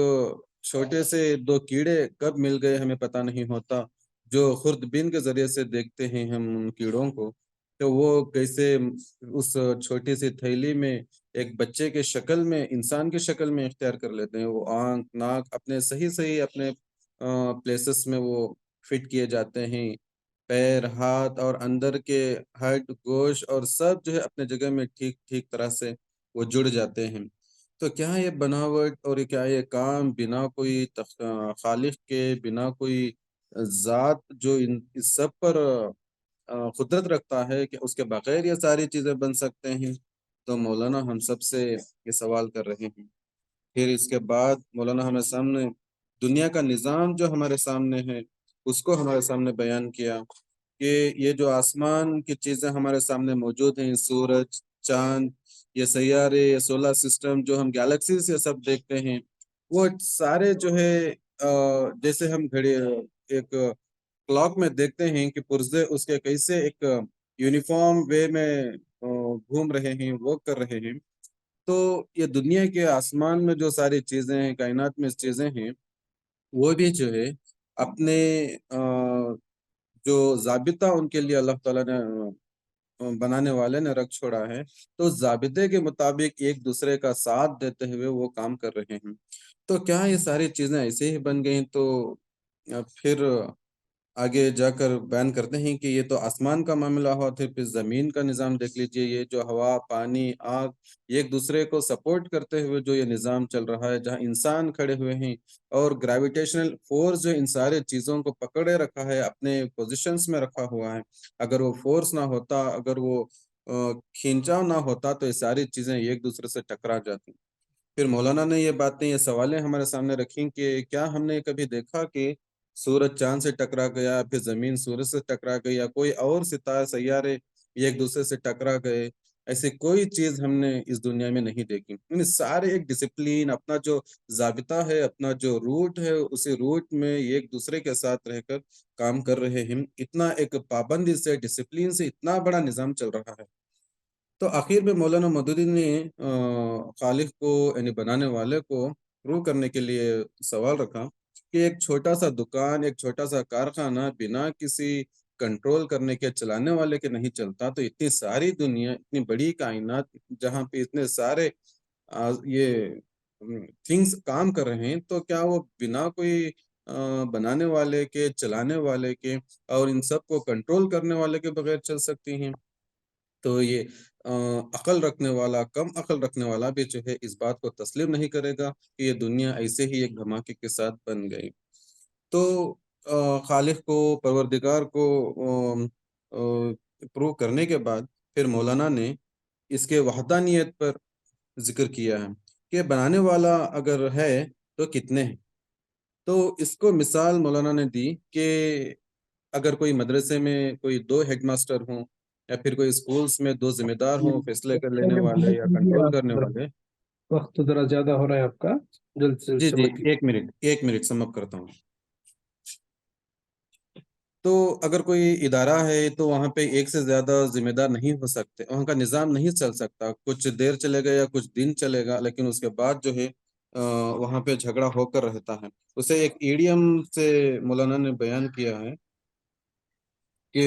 چھوٹے سے دو کیڑے کب مل گئے ہمیں پتہ نہیں ہوتا، جو خوردبین کے ذریعے سے دیکھتے ہیں ہم ان کیڑوں کو، تو وہ کیسے اس چھوٹی سی تھیلی میں ایک بچے کے شکل میں، انسان کی شکل میں اختیار کر لیتے ہیں۔ وہ آنکھ ناک اپنے صحیح اپنے پلیسز میں وہ فٹ کیے جاتے ہیں، پیر ہاتھ اور اندر کے ہڈ گوشت اور سب جو ہے اپنے جگہ میں ٹھیک طرح سے وہ جڑ جاتے ہیں۔ تو کیا یہ بناوٹ اور کیا یہ کام بنا کوئی خالق کے، بنا کوئی ذات جو اس سب پر قدرت رکھتا ہے، کہ اس کے بغیر یہ ساری چیزیں بن سکتے ہیں؟ تو مولانا ہم سب سے یہ سوال کر رہے ہیں۔ پھر اس کے بعد مولانا ہمیں سامنے دنیا کا نظام جو ہمارے سامنے ہے اس کو ہمارے سامنے بیان کیا کہ یہ جو آسمان کی چیزیں ہمارے سامنے موجود ہیں، سورج، چاند، یہ سیارے، یہ سولر سسٹم جو ہم گیلیکسی سے سب دیکھتے ہیں، وہ سارے جو ہے جیسے ہم گھڑی ایک کلاک میں دیکھتے ہیں کہ پرزے اس کے کیسے ایک یونیفارم وے میں گھوم رہے ہیں، وہ کر رہے ہیں۔ تو یہ دنیا کے آسمان میں جو ساری چیزیں ہیں، کائنات میں چیزیں ہیں، وہ بھی جو ہے اپنے جو ضابطہ ان کے لیے اللہ تعالیٰ نے بنانے والے نے رکھ چھوڑا ہے، تو ضابطے کے مطابق ایک دوسرے کا ساتھ دیتے ہوئے وہ کام کر رہے ہیں۔ تو کیا یہ ساری چیزیں ایسے ہی بن گئیں؟ تو پھر آگے جا کر بیان کرتے ہیں کہ یہ تو آسمان کا معاملہ ہوا، پھر زمین کا نظام دیکھ لیجئے، یہ جو ہوا، پانی، آگ، یہ ایک دوسرے کو سپورٹ کرتے ہوئے جو یہ نظام چل رہا ہے، جہاں انسان کھڑے ہوئے ہیں اور گریویٹیشنل فورس جو ان سارے چیزوں کو پکڑے رکھا ہے، اپنے پوزیشنز میں رکھا ہوا ہے، اگر وہ فورس نہ ہوتا، اگر وہ کھینچاؤ نہ ہوتا، تو یہ ساری چیزیں ایک دوسرے سے ٹکرا جاتی۔ پھر مولانا نے یہ باتیں، یہ سوالیں ہمارے سامنے رکھیں کہ کیا ہم نے کبھی دیکھا کہ سورج چاند سے ٹکرا گیا، پھر زمین سورج سے ٹکرا گئی، یا کوئی اور ستارے سیارے ایک دوسرے سے ٹکرا گئے؟ ایسی کوئی چیز ہم نے اس دنیا میں نہیں دیکھی۔ یعنی سارے ایک ڈسپلین، اپنا جو ضابطہ ہے، اپنا جو روٹ ہے، اسی روٹ میں ایک دوسرے کے ساتھ رہ کر کام کر رہے ہیں۔ اتنا ایک پابندی سے، ڈسپلین سے اتنا بڑا نظام چل رہا ہے۔ تو آخر میں مولانا مودودی نے خالق کو، یعنی بنانے والے کو پروو کرنے کے لیے سوال رکھا کہ ایک چھوٹا سا دکان، ایک چھوٹا سا کارخانہ بنا کسی کنٹرول کرنے کے، چلانے والے کے نہیں چلتا، تو اتنی ساری دنیا، اتنی بڑی کائنات جہاں پہ اتنے سارے یہ تھنگس کام کر رہے ہیں، تو کیا وہ بنا کوئی بنانے والے کے، چلانے والے کے اور ان سب کو کنٹرول کرنے والے کے بغیر چل سکتی ہیں؟ تو یہ عقل رکھنے والا، کم عقل رکھنے والا بھی جو ہے اس بات کو تسلیم نہیں کرے گا کہ یہ دنیا ایسے ہی ایک دھماکے کے ساتھ بن گئی۔ تو خالق کو، پروردگار کو پروو کرنے کے بعد پھر مولانا نے اس کے وحدانیت پر ذکر کیا ہے کہ بنانے والا اگر ہے تو کتنے ہیں۔ تو اس کو مثال مولانا نے دی کہ اگر کوئی مدرسے میں کوئی 2 ہیڈ ماسٹر ہوں، یا پھر کوئی اسکولز میں 2 ذمہ دار ہوں، فیصلے کر لینے والے یا کنٹرول کرنے والے۔ وقت تو ذرا زیادہ ہو رہا ہے آپ کا، جلد سے جی سمجھ لیجیے۔ ایک منٹ سم اپ کرتا ہوں۔ تو اگر کوئی ادارہ ہے تو وہاں پہ ایک سے زیادہ ذمہ دار نہیں ہو سکتے، وہاں کا نظام نہیں چل سکتا، کچھ دیر چلے گا یا کچھ دن چلے گا، لیکن اس کے بعد جو ہے وہاں پہ جھگڑا ہو کر رہتا ہے۔ اسے ایک ایڈیم سے مولانا نے بیان کیا ہے کہ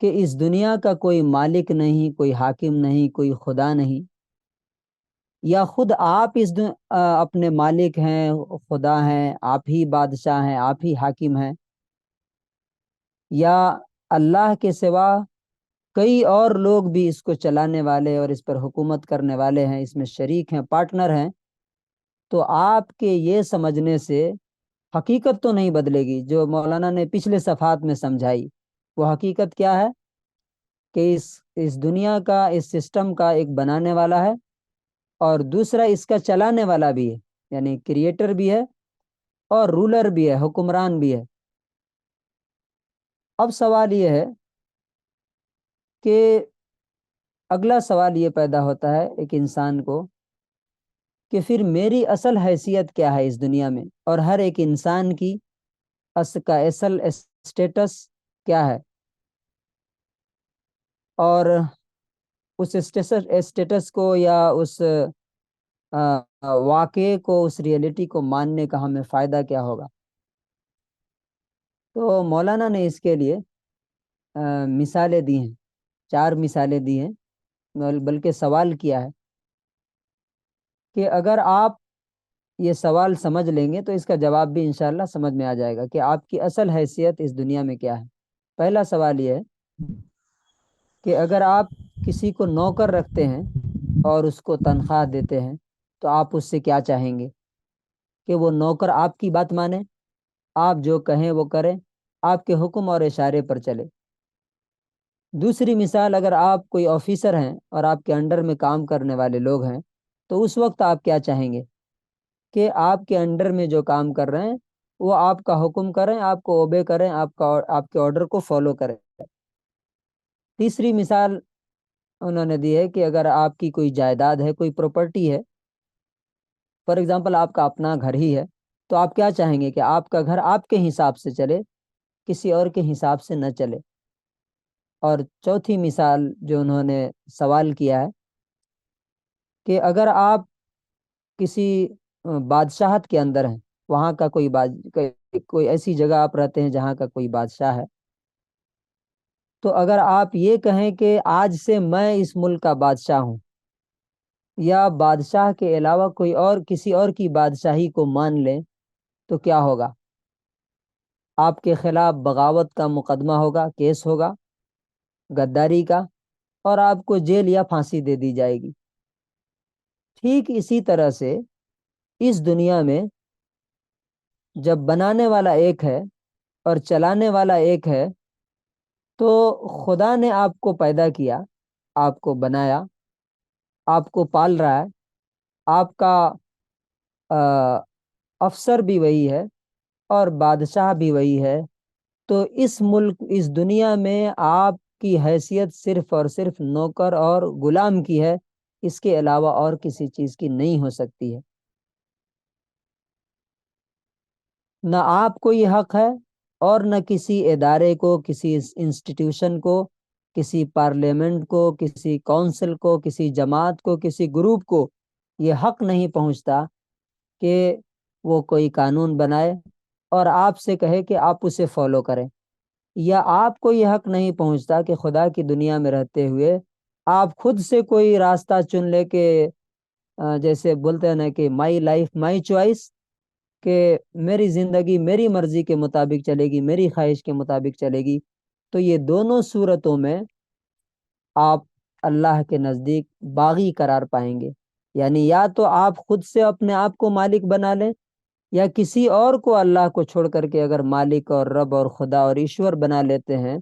کہ اس دنیا کا کوئی مالک نہیں، کوئی حاکم نہیں، کوئی خدا نہیں، یا خود آپ اپنے مالک ہیں، خدا ہیں، آپ ہی بادشاہ ہیں، آپ ہی حاکم ہیں، یا اللہ کے سوا کئی اور لوگ بھی اس کو چلانے والے اور اس پر حکومت کرنے والے ہیں، اس میں شریک ہیں، پارٹنر ہیں، تو آپ کے یہ سمجھنے سے حقیقت تو نہیں بدلے گی جو مولانا نے پچھلے صفحات میں سمجھائی۔ وہ حقیقت کیا ہے کہ اس دنیا کا، اس سسٹم کا ایک بنانے والا ہے، اور دوسرا اس کا چلانے والا بھی ہے، یعنی کریٹر بھی ہے اور رولر بھی ہے، حکمران بھی ہے۔ اب سوال یہ ہے کہ اگلا سوال یہ پیدا ہوتا ہے ایک انسان کو کہ پھر میری اصل حیثیت کیا ہے اس دنیا میں، اور ہر ایک انسان کی اصل اسٹیٹس کیا ہے، اور اس اسٹیٹس کو یا اس واقعے کو، اس ریئلٹی کو ماننے کا ہمیں فائدہ کیا ہوگا۔ تو مولانا نے اس کے لیے مثالیں دی ہیں، 4 مثالیں دی ہیں، بلکہ سوال کیا ہے کہ اگر آپ یہ سوال سمجھ لیں گے تو اس کا جواب بھی انشاءاللہ سمجھ میں آ جائے گا کہ آپ کی اصل حیثیت اس دنیا میں کیا ہے۔ پہلا سوال یہ ہے کہ اگر آپ کسی کو نوکر رکھتے ہیں اور اس کو تنخواہ دیتے ہیں تو آپ اس سے کیا چاہیں گے؟ کہ وہ نوکر آپ کی بات مانے، آپ جو کہیں وہ کریں، آپ کے حکم اور اشارے پر چلے۔ دوسری مثال، اگر آپ کوئی آفیسر ہیں اور آپ کے انڈر میں کام کرنے والے لوگ ہیں تو اس وقت آپ کیا چاہیں گے؟ کہ آپ کے انڈر میں جو کام کر رہے ہیں وہ آپ کا حکم کریں، آپ کو اوبے کریں، آپ کے آرڈر کو فالو کریں۔ تیسری مثال انہوں نے دی ہے کہ اگر آپ کی کوئی جائیداد ہے، کوئی پراپرٹی ہے، فار ایگزامپل آپ کا اپنا گھر ہی ہے، تو آپ کیا چاہیں گے کہ آپ کا گھر آپ کے حساب سے چلے، کسی اور کے حساب سے نہ چلے۔ اور چوتھی مثال جو انہوں نے سوال کیا ہے کہ اگر آپ کسی بادشاہت کے اندر ہیں، وہاں کا کوئی ایسی جگہ آپ رہتے ہیں جہاں کا کوئی بادشاہ ہے، تو اگر آپ یہ کہیں کہ آج سے میں اس ملک کا بادشاہ ہوں، یا بادشاہ کے علاوہ کوئی اور کسی اور کی بادشاہی کو مان لیں، تو کیا ہوگا؟ آپ کے خلاف بغاوت کا مقدمہ ہوگا، کیس ہوگا، غداری کا، اور آپ کو جیل یا پھانسی دے دی جائے گی۔ ٹھیک اسی طرح سے اس دنیا میں جب بنانے والا ایک ہے اور چلانے والا ایک ہے، تو خدا نے آپ کو پیدا کیا، آپ کو بنایا، آپ کو پال رہا ہے، آپ کا افسر بھی وہی ہے اور بادشاہ بھی وہی ہے، تو اس ملک، اس دنیا میں آپ کی حیثیت صرف اور صرف نوکر اور غلام کی ہے، اس کے علاوہ اور کسی چیز کی نہیں ہو سکتی ہے۔ نہ آپ کو یہ حق ہے اور نہ کسی ادارے کو، کسی انسٹیٹیوشن کو، کسی پارلیمنٹ کو، کسی کونسل کو، کسی جماعت کو، کسی گروپ کو یہ حق نہیں پہنچتا کہ وہ کوئی قانون بنائے اور آپ سے کہے کہ آپ اسے فالو کریں، یا آپ کو یہ حق نہیں پہنچتا کہ خدا کی دنیا میں رہتے ہوئے آپ خود سے کوئی راستہ چن لے کہ جیسے بولتے ہیں نا کہ مائی لائف مائی چوائس، کہ میری زندگی میری مرضی کے مطابق چلے گی، میری خواہش کے مطابق چلے گی۔ تو یہ دونوں صورتوں میں آپ اللہ کے نزدیک باغی قرار پائیں گے، یعنی یا تو آپ خود سے اپنے آپ کو مالک بنا لیں، یا کسی اور کو اللہ کو چھوڑ کر کے اگر مالک اور رب اور خدا اور ایشور بنا لیتے ہیں،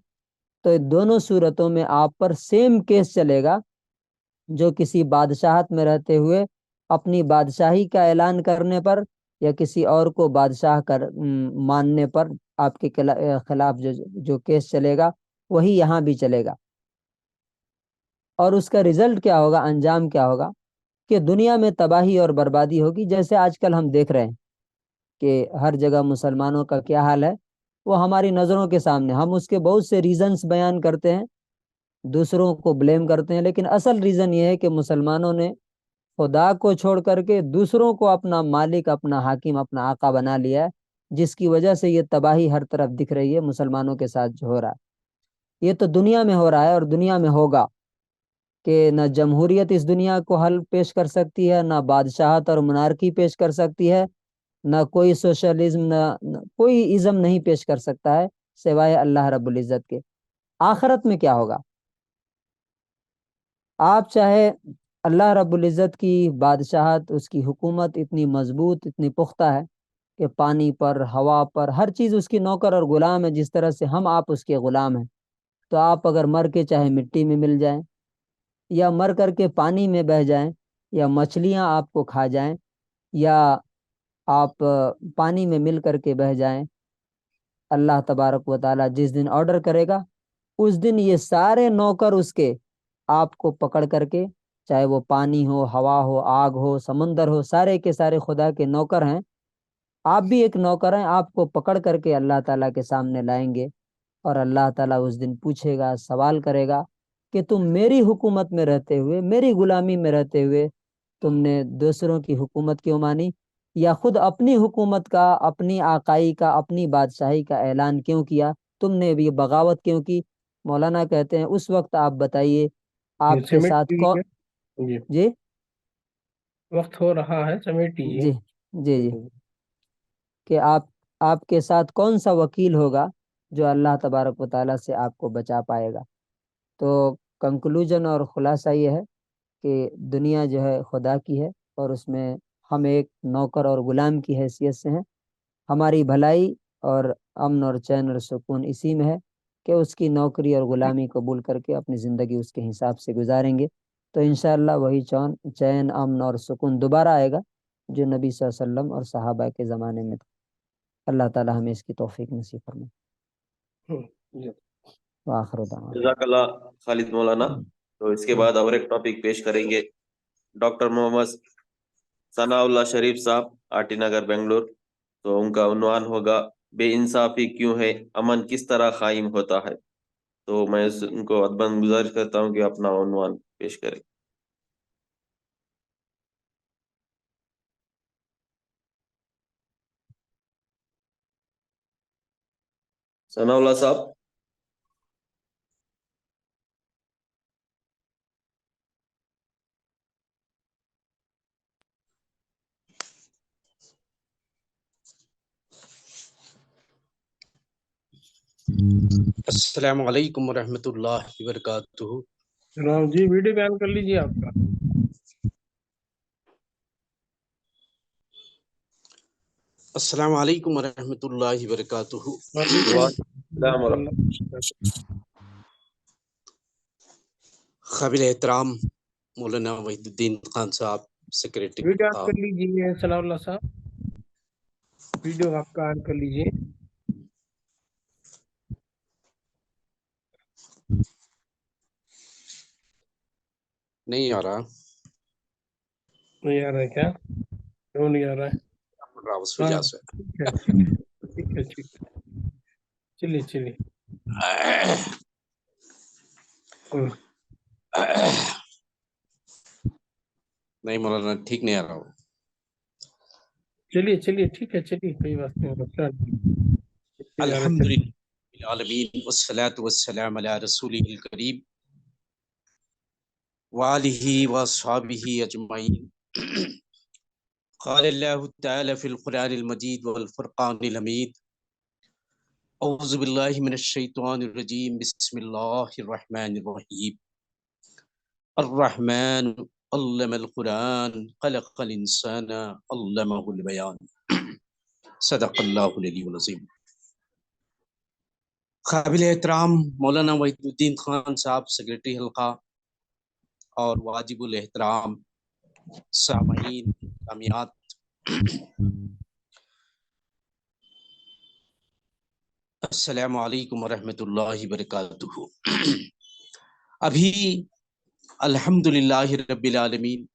تو دونوں صورتوں میں آپ پر سیم کیس چلے گا۔ جو کسی بادشاہت میں رہتے ہوئے اپنی بادشاہی کا اعلان کرنے پر یا کسی اور کو بادشاہ ماننے پر آپ کے خلاف جو کیس چلے گا، وہی یہاں بھی چلے گا۔ اور اس کا رزلٹ کیا ہوگا، انجام کیا ہوگا؟ کہ دنیا میں تباہی اور بربادی ہوگی، جیسے آج کل ہم دیکھ رہے ہیں کہ ہر جگہ مسلمانوں کا کیا حال ہے، وہ ہماری نظروں کے سامنے۔ ہم اس کے بہت سے ریزنز بیان کرتے ہیں، دوسروں کو بلیم کرتے ہیں، لیکن اصل ریزن یہ ہے کہ مسلمانوں نے خدا کو چھوڑ کر کے دوسروں کو اپنا مالک، اپنا حاکم، اپنا آقا بنا لیا ہے، جس کی وجہ سے یہ تباہی ہر طرف دکھ رہی ہے مسلمانوں کے ساتھ جو ہو رہا ہے۔ یہ تو دنیا میں ہو رہا ہے اور دنیا میں ہوگا کہ نہ جمہوریت اس دنیا کو حل پیش کر سکتی ہے، نہ بادشاہت اور منارکی پیش کر سکتی ہے، نہ کوئی سوشلزم، نہ کوئی ازم نہیں پیش کر سکتا ہے سوائے اللہ رب العزت کے۔ آخرت میں کیا ہوگا؟ آپ چاہے اللہ رب العزت کی بادشاہت، اس کی حکومت اتنی مضبوط، اتنی پختہ ہے کہ پانی پر، ہوا پر، ہر چیز اس کی نوکر اور غلام ہے، جس طرح سے ہم آپ اس کے غلام ہیں۔ تو آپ اگر مر کے چاہے مٹی میں مل جائیں، یا مر کر کے پانی میں بہہ جائیں، یا مچھلیاں آپ کو کھا جائیں، یا آپ پانی میں مل کر کے بہہ جائیں، اللہ تبارک و تعالیٰ جس دن آرڈر کرے گا اس دن یہ سارے نوکر اس کے آپ کو پکڑ کر کے، چاہے وہ پانی ہو، ہوا ہو، آگ ہو، سمندر ہو، سارے کے سارے خدا کے نوکر ہیں، آپ بھی ایک نوکر ہیں، آپ کو پکڑ کر کے اللہ تعالیٰ کے سامنے لائیں گے، اور اللہ تعالیٰ اس دن پوچھے گا، سوال کرے گا کہ تم میری حکومت میں رہتے ہوئے، میری غلامی میں رہتے ہوئے تم نے دوسروں کی حکومت کیوں مانی، یا خود اپنی حکومت کا، اپنی آقائی کا، اپنی بادشاہی کا اعلان کیوں کیا، تم نے بھی بغاوت کیوں کی؟ مولانا کہتے ہیں اس وقت آپ بتائیے آپ کے سمیٹ ساتھ لیجیے۔ جی جی وقت ہو رہا ہے، سمیٹ لیجیے۔ جی جی کہ آپ کے ساتھ کون سا وکیل ہوگا جو اللہ تبارک و تعالیٰ سے آپ کو بچا پائے گا؟ تو کنکلوژن اور خلاصہ یہ ہے کہ دنیا جو ہے خدا کی ہے، اور اس میں ہم ایک نوکر اور غلام کی حیثیت سے ہیں۔ ہماری بھلائی اور امن اور چین اور سکون اسی میں ہے کہ اس کی نوکری اور غلامی قبول کر کے اپنی زندگی اس کے حساب سے گزاریں گے، تو انشاءاللہ وہی چین، امن اور سکون دوبارہ آئے گا جو نبی صلی اللہ علیہ وسلم اور صحابہ کے زمانے میں تھا۔ اللہ تعالی ہمیں اس کی توفیق نصیب فرمائے۔ وآخر دعوانا۔ جزاک اللہ خالد مولانا۔ تو اس کے بعد اور ایک ٹاپک پیش کریں گے ڈاکٹر محمد ثناء اللہ شریف صاحب، آر ٹی نگر، بنگلور۔ تو ان کا عنوان ہوگا بے انصافی کیوں ہے، امن کس طرح قائم ہوتا ہے۔ تو میں ان کو ادباً گزارش کرتا ہوں کہ اپنا عنوان پیش کریں۔ ثناء اللہ صاحب۔ السلام علیکم ورحمۃ اللہ وبرکاتہ۔ جناب جی ویڈیو بیان کر لیجیے آپ کا۔ السلام علیکم ورحمۃ اللہ وبرکاتہ۔ وعلیکم السلام ورحمۃ ورحمۃ اللہ۔ قابل احترام مولانا وحید الدین خان صاحب، سیکریٹری ویڈیو آن کر لیجیے ثناء اللہ صاحب، ویڈیو آپ کا آن کر لیجیے۔ نہیں آ رہا، نہیں آ رہا ہے کیا؟ کیوں نہیں آ رہا ہے؟ اس ہاں وجہ سے۔ ٹھیک ہے ٹھیک ہے، چلیے نہیں مولانا ٹھیک نہیں آ رہا ہو۔ چلیے ٹھیک ہے، چلیے کوئی بات نہیں، مسئلہ نہیں۔ الحمد للہ رب العالمین والصلاة والسلام علی رسولہ الکریم وآلہ واصحابہ اجمعین۔ قال اللہ تعالی فی القرآن المجید والفرقان الحمید، اعوذ باللہ من الشیطان الرجیم، بسم اللہ الرحمن الرحیم۔ الرحمن علم القرآن خلق الانسان علمہ البیان، صدق اللہ العلی العظیم۔ قابل احترام مولانا وحید الدین خان صاحب، سیکریٹری حلقہ، اور واجب الاحترام سامعین، سامعات، السلام علیکم ورحمۃ اللہ وبرکاتہ۔ ابھی الحمدللہ رب العالمین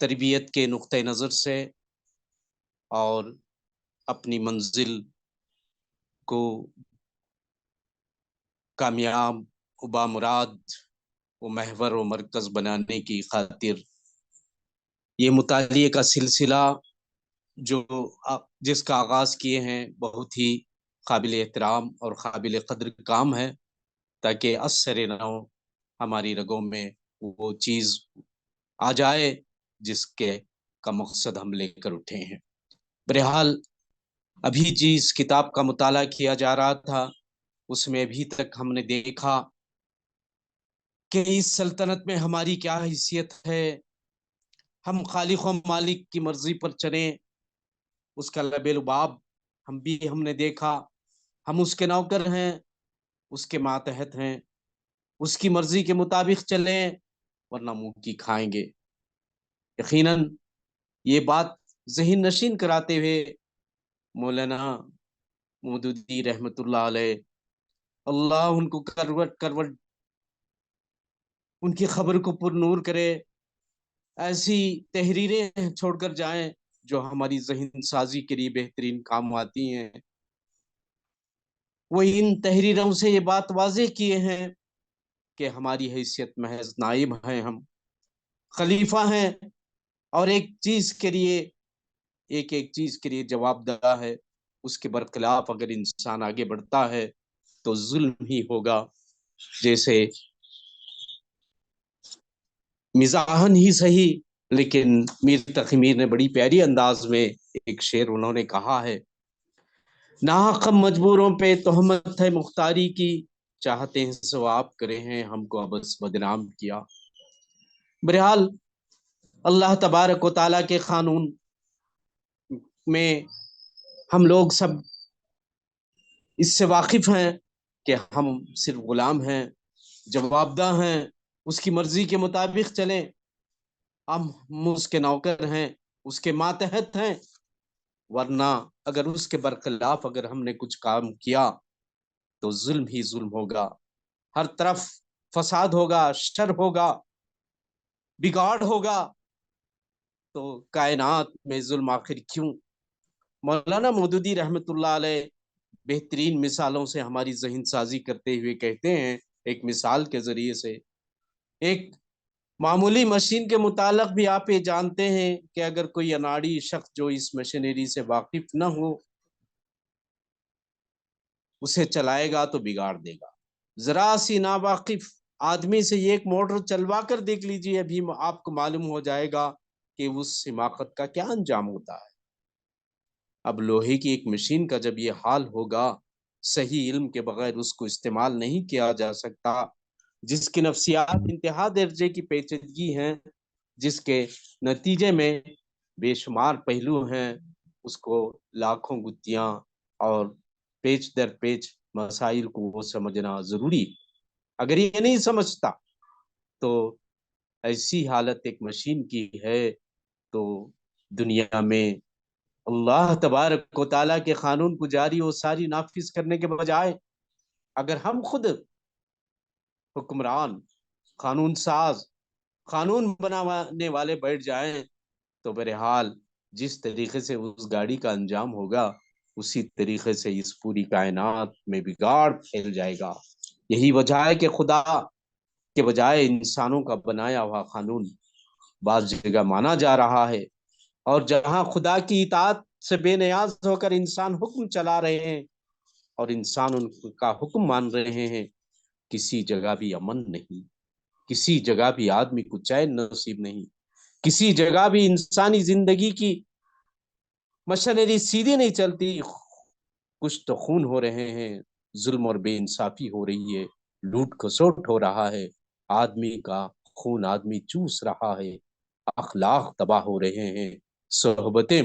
تربیت کے نقطہ نظر سے اور اپنی منزل کو کامیاب و بامراد و محور و مرکز بنانے کی خاطر یہ مطالعے کا سلسلہ جس کا آغاز کیے ہیں، بہت ہی قابل احترام اور قابل قدر کام ہے، تاکہ اثر نو ہماری رگوں میں وہ چیز آ جائے جس کے کا مقصد ہم لے کر اٹھے ہیں۔ بہرحال ابھی جس کتاب کا مطالعہ کیا جا رہا تھا اس میں ابھی تک ہم نے دیکھا کہ اس سلطنت میں ہماری کیا حیثیت ہے، ہم خالق و مالک کی مرضی پر چلیں، اس کا لب لباب ہم نے دیکھا، ہم اس کے نوکر ہیں، اس کے ماتحت ہیں، اس کی مرضی کے مطابق چلیں ورنہ منہ کی کھائیں گے۔ یقیناً یہ بات ذہن نشین کراتے ہوئے مولانا مودودی رحمت اللہ علیہ، اللہ ان کو کروٹ ان کی خبر کو پر نور کرے، ایسی تحریریں چھوڑ کر جائیں جو ہماری ذہن سازی کے لیے بہترین کام آتی ہیں۔ وہ ان تحریروں سے یہ بات واضح کیے ہیں کہ ہماری حیثیت محض نائب ہیں، ہم خلیفہ ہیں، اور ایک چیز کے لیے جواب دہ ہے، اس کے برخلاف اگر انسان آگے بڑھتا ہے تو ظلم ہی ہوگا۔ جیسے مزاحن ہی صحیح لیکن میر تقی میر نے بڑی پیاری انداز میں ایک شعر انہوں نے کہا ہے، ناحق مجبوروں پہ تہمت ہے مختاری کی، چاہتے ہیں ثواب کرے ہیں ہم کو ابس بدنام کیا۔ بہرحال اللہ تبارک و تعالیٰ کے قانون میں ہم لوگ سب اس سے واقف ہیں کہ ہم صرف غلام ہیں، جوابدہ ہیں، اس کی مرضی کے مطابق چلیں، ہم اس کے نوکر ہیں، اس کے ماتحت ہیں، ورنہ اگر اس کے برخلاف اگر ہم نے کچھ کام کیا تو ظلم ہی ظلم ہوگا، ہر طرف فساد ہوگا، شر ہوگا، بگاڑ ہوگا، تو کائنات میں ظلم آخر کیوں؟ مولانا مودودی رحمت اللہ علیہ بہترین مثالوں سے ہماری ذہن سازی کرتے ہوئے کہتے ہیں، ایک مثال کے ذریعے سے، ایک معمولی مشین کے متعلق بھی آپ یہ جانتے ہیں کہ اگر کوئی اناڑی شخص جو اس مشینری سے واقف نہ ہو اسے چلائے گا تو بگاڑ دے گا۔ ذرا سی ناواقف آدمی سے یہ ایک موٹر چلوا کر دیکھ لیجیے، ابھی آپ کو معلوم ہو جائے گا کہ اس حماقت کا کیا انجام ہوتا ہے۔ اب لوہے کی ایک مشین کا جب یہ حال ہوگا، صحیح علم کے بغیر اس کو استعمال نہیں کیا جا سکتا، جس کی نفسیات انتہا درجے کی پیچیدگی ہیں، جس کے نتیجے میں بے شمار پہلو ہیں، اس کو لاکھوں گتیاں اور پیچ در پیچ مسائل کو وہ سمجھنا ضروری ہے۔ اگر یہ نہیں سمجھتا تو ایسی حالت ایک مشین کی ہے تو دنیا میں اللہ تبارک و تعالیٰ کے قانون کو جاری و ساری نافذ کرنے کے بجائے اگر ہم خود حکمران، قانون ساز، قانون بنانے والے بیٹھ جائیں تو بہرحال جس طریقے سے اس گاڑی کا انجام ہوگا اسی طریقے سے اس پوری کائنات میں بگاڑ پھیل جائے گا۔ یہی وجہ ہے کہ خدا کے بجائے انسانوں کا بنایا ہوا قانون بعض جگہ مانا جا رہا ہے، اور جہاں خدا کی اطاعت سے بے نیاز ہو کر انسان حکم چلا رہے ہیں اور انسان ان کا حکم مان رہے ہیں، کسی جگہ بھی امن نہیں، کسی جگہ بھی آدمی کو چین نصیب نہیں، کسی جگہ بھی انسانی زندگی کی مشنری سیدھی نہیں چلتی، کچھ تو خون ہو رہے ہیں، ظلم اور بے انصافی ہو رہی ہے، لوٹ کھسوٹ ہو رہا ہے، آدمی کا خون آدمی چوس رہا ہے، اخلاق تباہ ہو رہے ہیں، صحبتیں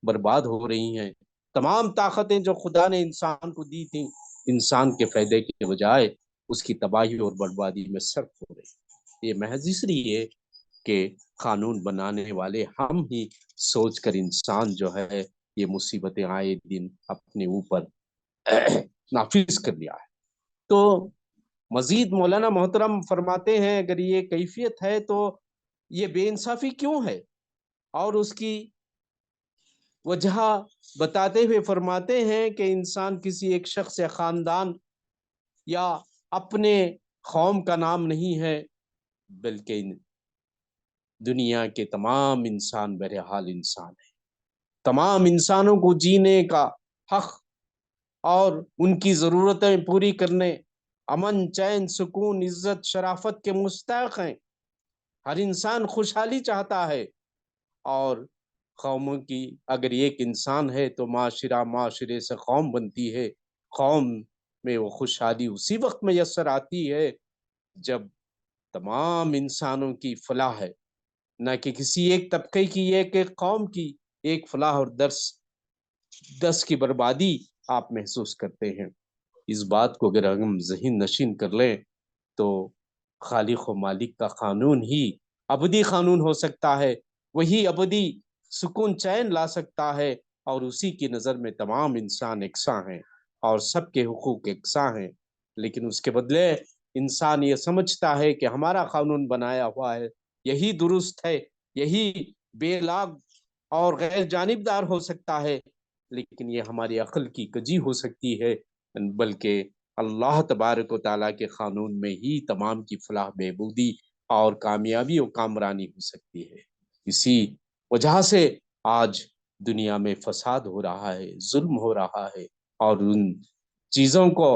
برباد ہو رہی ہیں، تمام طاقتیں جو خدا نے انسان کو دی تھیں انسان کے فائدے کے بجائے اس کی تباہی اور بربادی میں صرف ہو رہی۔ یہ محض اس لیے کہ قانون بنانے والے ہم ہی سوچ کر انسان جو ہے یہ مصیبتیں آئے دن اپنے اوپر نافذ کر لیا ہے۔ تو مزید مولانا محترم فرماتے ہیں اگر یہ کیفیت ہے تو یہ بے انصافی کیوں ہے، اور اس کی وجہ بتاتے ہوئے فرماتے ہیں کہ انسان کسی ایک شخص یا خاندان یا اپنے قوم کا نام نہیں ہے، بلکہ دنیا کے تمام انسان بہرحال انسان ہیں، تمام انسانوں کو جینے کا حق اور ان کی ضرورتیں پوری کرنے، امن، چین، سکون، عزت، شرافت کے مستحق ہیں۔ ہر انسان خوشحالی چاہتا ہے، اور قوموں کی اگر ایک انسان ہے تو معاشرے سے قوم بنتی ہے۔ قوم میں وہ خوشحالی اسی وقت میسر آتی ہے جب تمام انسانوں کی فلاح ہے، نہ کہ کسی ایک طبقے کی، ایک قوم کی ایک فلاح اور دس کی بربادی آپ محسوس کرتے ہیں۔ اس بات کو اگر ہم ذہن نشین کر لیں تو خالق و مالک کا قانون ہی ابدی قانون ہو سکتا ہے، وہی ابدی سکون چین لا سکتا ہے، اور اسی کی نظر میں تمام انسان یکساں ہیں اور سب کے حقوق یکساں ہیں۔ لیکن اس کے بدلے انسان یہ سمجھتا ہے کہ ہمارا قانون بنایا ہوا ہے، یہی درست ہے، یہی بے لاگ اور غیر جانبدار ہو سکتا ہے، لیکن یہ ہماری عقل کی کجی ہو سکتی ہے، بلکہ اللہ تبارک و تعالیٰ کے قانون میں ہی تمام کی فلاح بہبودی اور کامیابی و کامرانی ہو سکتی ہے۔ اسی وجہ سے آج دنیا میں فساد ہو رہا ہے، ظلم ہو رہا ہے، اور ان چیزوں کو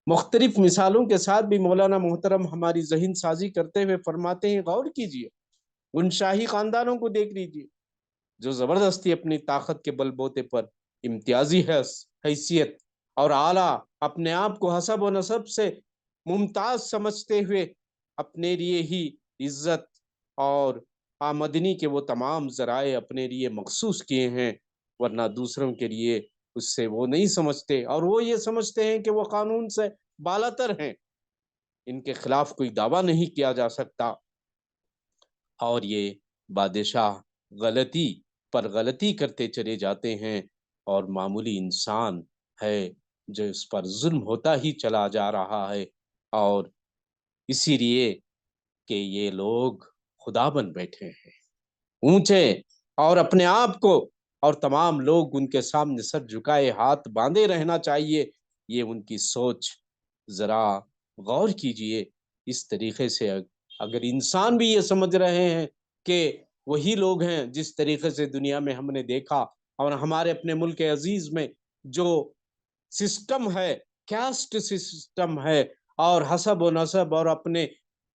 مختلف مثالوں کے ساتھ بھی مولانا محترم ہماری ذہن سازی کرتے ہوئے فرماتے ہیں، غور کیجئے، ان شاہی خاندانوں کو دیکھ لیجئے جو زبردستی اپنی طاقت کے بل بوتے پر امتیازی حیثیت اور اعلیٰ اپنے آپ کو حسب و نسب سے ممتاز سمجھتے ہوئے اپنے لیے ہی عزت اور آمدنی کے وہ تمام ذرائع اپنے لیے مخصوص کیے ہیں، ورنہ دوسروں کے لیے اس سے وہ نہیں سمجھتے، اور وہ یہ سمجھتے ہیں کہ وہ قانون سے بالاتر ہیں، ان کے خلاف کوئی دعویٰ نہیں کیا جا سکتا، اور یہ بادشاہ غلطی پر غلطی کرتے چلے جاتے ہیں، اور معمولی انسان ہے جو اس پر ظلم ہوتا ہی چلا جا رہا ہے، اور اسی لیے کہ یہ لوگ خدا بن بیٹھے ہیں، اونچے، اور اپنے آپ کو اور تمام لوگ ان کے سامنے سر جھکائے ہاتھ باندھے رہنا چاہیے۔ یہ ان کی سوچ ذرا غور کیجئے۔ اس طریقے سے اگر انسان بھی یہ سمجھ رہے ہیں کہ وہی لوگ ہیں جس طریقے سے دنیا میں ہم نے دیکھا، اور ہمارے اپنے ملک عزیز میں جو سسٹم ہے، کاسٹ سسٹم ہے، اور حسب و نسب اور اپنے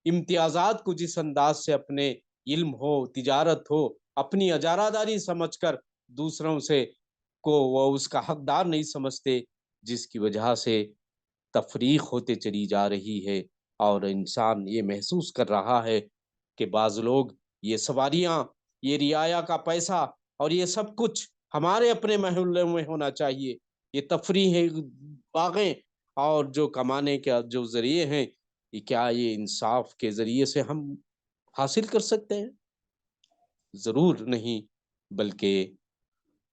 امتیازات کو جس انداز سے اپنے علم ہو، تجارت ہو، اپنی اجارہ داری سمجھ کر دوسروں سے کو وہ اس کا حقدار نہیں سمجھتے، جس کی وجہ سے تفریق ہوتے چلی جا رہی ہے، اور انسان یہ محسوس کر رہا ہے کہ بعض لوگ یہ سواریاں، یہ رعایا کا پیسہ اور یہ سب کچھ ہمارے اپنے محلے میں ہونا چاہیے، یہ تفریح باغیں اور جو کمانے کے جو ذریعے ہیں، کیا یہ انصاف کے ذریعے سے ہم حاصل کر سکتے ہیں؟ ضرور نہیں، بلکہ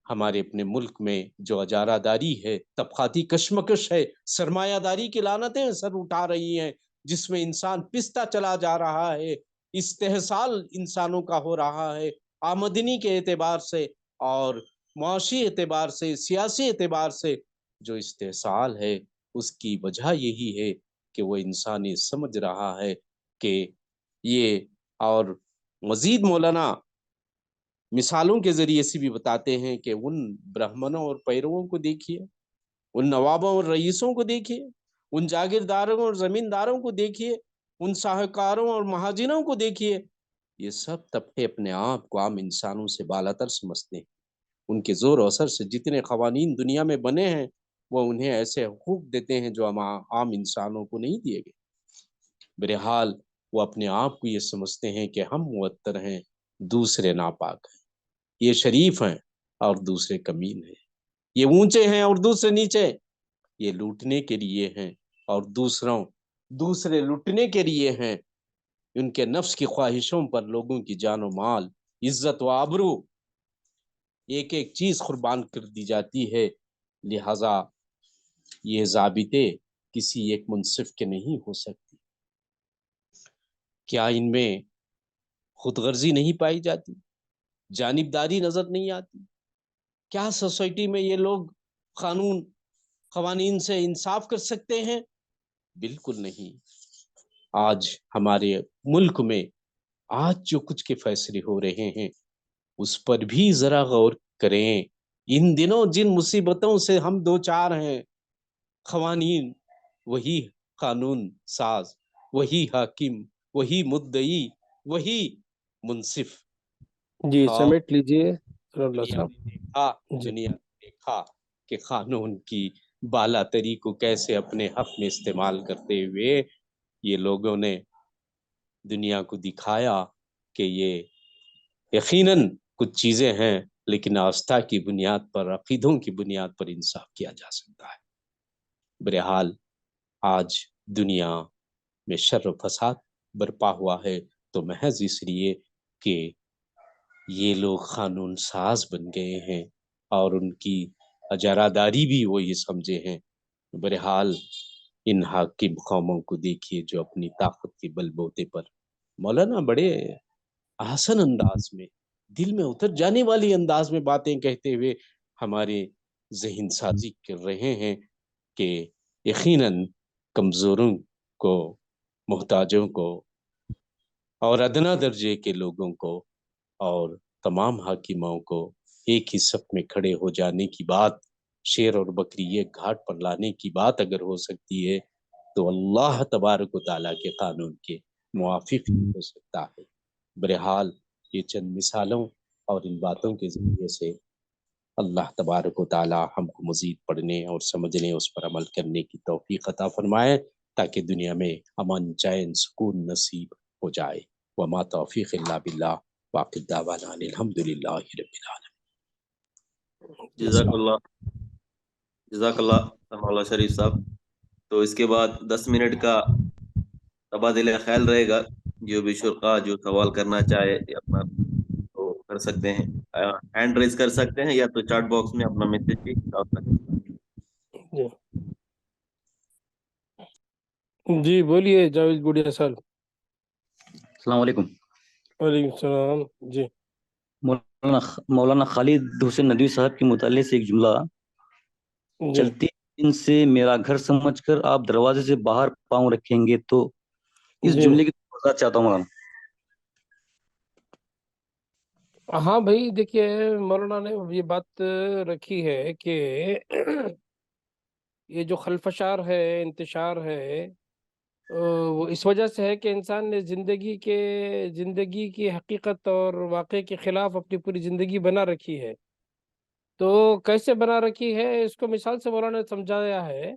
ہمارے اپنے ملک میں جو اجارہ داری ہے، طبقاتی کشمکش ہے، سرمایہ داری کی لعنتیں سر اٹھا رہی ہیں، جس میں انسان پستا چلا جا رہا ہے، استحصال انسانوں کا ہو رہا ہے، آمدنی کے اعتبار سے اور معاشی اعتبار سے، سیاسی اعتبار سے جو استحصال ہے، اس کی وجہ یہی ہے کہ وہ انسان یہ سمجھ رہا ہے کہ یہ، اور مزید مولانا مثالوں کے ذریعے سے بھی بتاتے ہیں کہ ان برہمنوں اور پیرووں کو دیکھیے، ان نوابوں اور رئیسوں کو دیکھیے، ان جاگیرداروں اور زمینداروں کو دیکھیے، ان ساہوکاروں اور مہاجروں کو دیکھیے، یہ سب طبقے اپنے آپ کو عام انسانوں سے بالاتر سمجھتے ہیں، ان کے زور و اثر سے جتنے قوانین دنیا میں بنے ہیں وہ انہیں ایسے حقوق دیتے ہیں جو عام انسانوں کو نہیں دیے گئے۔ بہرحال وہ اپنے آپ کو یہ سمجھتے ہیں کہ ہم معطر ہیں، دوسرے ناپاک ہیں، یہ شریف ہیں اور دوسرے کمین ہیں، یہ اونچے ہیں اور دوسرے نیچے، یہ لوٹنے کے لیے ہیں اور دوسرے لوٹنے کے لیے ہیں، ان کے نفس کی خواہشوں پر لوگوں کی جان و مال، عزت و آبرو، ایک ایک چیز قربان کر دی جاتی ہے، لہذا یہ ضابطے کسی ایک منصف کے نہیں ہو سکتی۔ کیا ان میں خود غرضی نہیں پائی جاتی؟ جانبداری نظر نہیں آتی؟ کیا سوسائٹی میں یہ لوگ قوانین سے انصاف کر سکتے ہیں؟ بالکل نہیں۔ آج ہمارے ملک میں آج جو کچھ کے فیصلے ہو رہے ہیں اس پر بھی ذرا غور کریں۔ ان دنوں جن مصیبتوں سے ہم دو چار ہیں، قوانین وہی قانون ساز، وہی حاکم، وہی مدعی، وہی منصف. جی اور سمیٹ لیجئے ثناء اللہ دنیا صاحب. نے دیکھا جی دنیا نے دیکھا کہ قانون کی بالا تری کو کیسے اپنے حق میں استعمال کرتے ہوئے یہ لوگوں نے دنیا کو دکھایا کہ یہ یقیناً کچھ چیزیں ہیں لیکن آستھا کی بنیاد پر، عقیدوں کی بنیاد پر انصاف کیا جا سکتا ہے. بہرحال آج دنیا میں شر و فساد برپا ہوا ہے تو محض اس لیے کہ یہ لوگ قانون ساز بن گئے ہیں اور ان کی اجاراداری بھی وہ یہ سمجھے ہیں. بہرحال ان حاکم قوموں کو دیکھیے جو اپنی طاقت کے بل بوتے پر مولانا بڑے آسن انداز میں، دل میں اتر جانے والی انداز میں باتیں کہتے ہوئے ہمارے ذہن سازی کر رہے ہیں کہ یقیناً کمزوروں کو، محتاجوں کو اور ادنا درجے کے لوگوں کو اور تمام حاکموں کو ایک ہی صف میں کھڑے ہو جانے کی بات، شیر اور بکری ایک گھاٹ پر لانے کی بات اگر ہو سکتی ہے تو اللہ تبارک و تعالیٰ کے قانون کے موافق ہو سکتا ہے. بہرحال یہ چند مثالوں اور ان باتوں کے ذریعے سے اللہ تبارک و تعالیٰ ہم کو مزید پڑھنے اور سمجھنے، اس پر عمل کرنے کی توفیق عطا فرمائے تاکہ دنیا میں امن، چین، سکون نصیب ہو جائے. وما توفیق الا باللہ، واقع دعوانا الحمدللہ رب العالمین. جزاک اللہ، جزاک اللہ مولانا شریف صاحب. تو اس کے بعد 10 منٹ کا تبادلہ خیال رہے گا. جو بھی شرکا جو سوال کرنا چاہے یا اپنا تو کر سکتے ہیں، ہینڈ ریز کر سکتے ہیں یا تو چیٹ باکس میں اپنا میسج بھی ڈال سکتے ہیں. جی جی بولیے جاوید گڈیا صاحب. السلام علیکم. وعلیکم السلام. جی مولانا خالد حسین ندوی صاحب کے متعلق سے ایک جملہ، جی چلتی دن سے میرا گھر سمجھ کر آپ دروازے سے باہر پاؤں رکھیں گے، تو اس جی جملے کی وضاحت چاہتا ہوں مولانا. ہاں بھائی دیکھیے، مولانا نے یہ بات رکھی ہے کہ یہ جو خلفشار ہے، انتشار ہے، وہ اس وجہ سے ہے کہ انسان نے زندگی کی حقیقت اور واقع کے خلاف اپنی پوری زندگی بنا رکھی ہے. تو کیسے بنا رکھی ہے اس کو مثال سے مولانا نے سمجھایا ہے.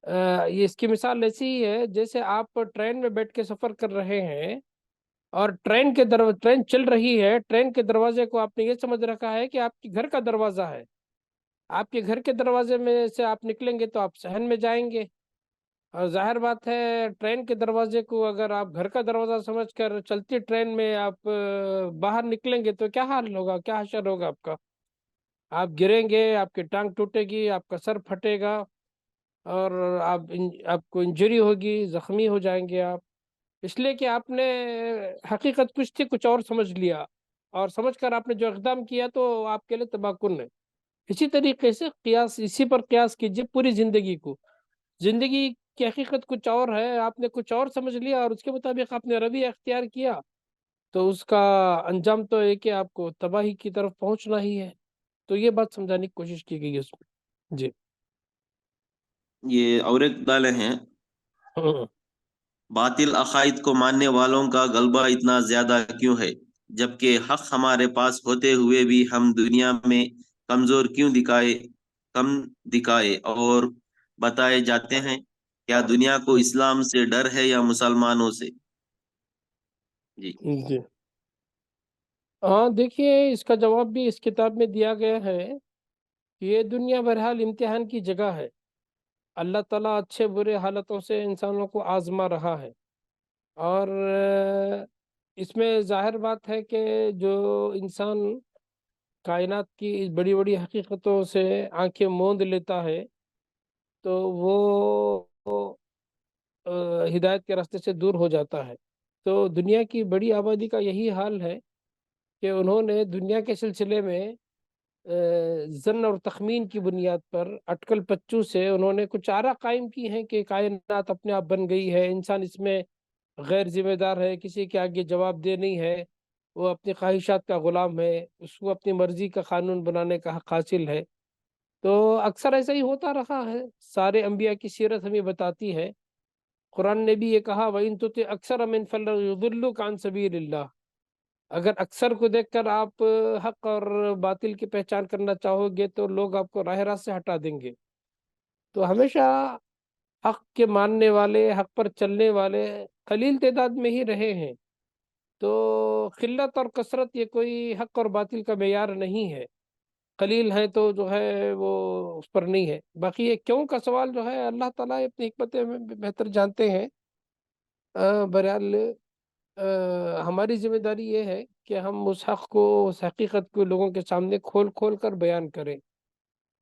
یہ اس کی مثال ایسی ہی ہے جیسے آپ ٹرین میں بیٹھ کے سفر کر رہے ہیں اور ٹرین چل رہی ہے، ٹرین کے دروازے کو آپ نے یہ سمجھ رکھا ہے کہ آپ کے گھر کا دروازہ ہے. آپ کے گھر کے دروازے میں سے آپ نکلیں گے تو آپ صحن میں جائیں گے، اور ظاہر بات ہے ٹرین کے دروازے کو اگر آپ گھر کا دروازہ سمجھ کر چلتی ٹرین میں آپ باہر نکلیں گے تو کیا حال ہوگا، کیا حشر ہوگا آپ کا؟ آپ گریں گے، آپ کی ٹانگ ٹوٹے گی، آپ کا سر پھٹے گا اور آپ کو انجری ہوگی، زخمی ہو جائیں گے آپ. اس لیے کہ آپ نے حقیقت کچھ تھی، کچھ اور سمجھ لیا، اور سمجھ کر آپ نے جو اقدام کیا تو آپ کے لیے تباہ کن ہے. اسی طریقے سے اسی پر قیاس کیجئے پوری زندگی کو. زندگی کی حقیقت کچھ اور ہے، آپ نے کچھ اور سمجھ لیا اور اس کے مطابق آپ نے رویہ اختیار کیا تو اس کا انجام تو ہے کہ آپ کو تباہی کی طرف پہنچنا ہی ہے. تو یہ بات سمجھانے کی کوشش کی گئی ہے اس میں. جی یہ اور ایک دالے ہیں، باطل عقائد کو ماننے والوں کا غلبہ اتنا زیادہ کیوں ہے، جبکہ حق ہمارے پاس ہوتے ہوئے بھی ہم دنیا میں کمزور کیوں کم دکھائے اور بتائے جاتے ہیں. کیا دنیا کو اسلام سے ڈر ہے یا مسلمانوں سے؟ جی جی ہاں دیکھیے، اس کا جواب بھی اس کتاب میں دیا گیا ہے کہ یہ دنیا بہرحال امتحان کی جگہ ہے. اللہ تعالیٰ اچھے برے حالتوں سے انسانوں کو آزما رہا ہے، اور اس میں ظاہر بات ہے کہ جو انسان کائنات کی بڑی بڑی حقیقتوں سے آنکھیں موند لیتا ہے تو وہ ہدایت کے راستے سے دور ہو جاتا ہے. تو دنیا کی بڑی آبادی کا یہی حال ہے کہ انہوں نے دنیا کے سلسلے میں ظن اور تخمین کی بنیاد پر اٹکل پچو سے انہوں نے کچھ آرا قائم کی ہیں کہ کائنات اپنے آپ بن گئی ہے، انسان اس میں غیر ذمہ دار ہے، کسی کے آگے جواب دہ نہیں ہے، وہ اپنی خواہشات کا غلام ہے، اس کو اپنی مرضی کا قانون بنانے کا حق حاصل ہے. تو اکثر ایسا ہی ہوتا رہا ہے، سارے انبیاء کی سیرت ہمیں بتاتی ہے. قرآن نے بھی یہ کہا وَإِن تُطِعْ أَكْثَرَ مِنْ فَلَّن يُضِلُّوكَ عَنْ سَبِيلِ اللَّهِ. اگر اکثر کو دیکھ کر آپ حق اور باطل کی پہچان کرنا چاہو گے تو لوگ آپ کو راہ راست سے ہٹا دیں گے. تو ہمیشہ حق کے ماننے والے، حق پر چلنے والے قلیل تعداد میں ہی رہے ہیں. تو قلت اور کثرت یہ کوئی حق اور باطل کا معیار نہیں ہے. قلیل ہے تو جو ہے وہ اس پر نہیں ہے. باقی یہ کیوں کا سوال جو ہے اللہ تعالیٰ اپنی حکمتیں بہتر جانتے ہیں. بہرحال ہماری ذمہ داری یہ ہے کہ ہم اس حق کو، اس حقیقت کو لوگوں کے سامنے کھول کھول کر بیان کریں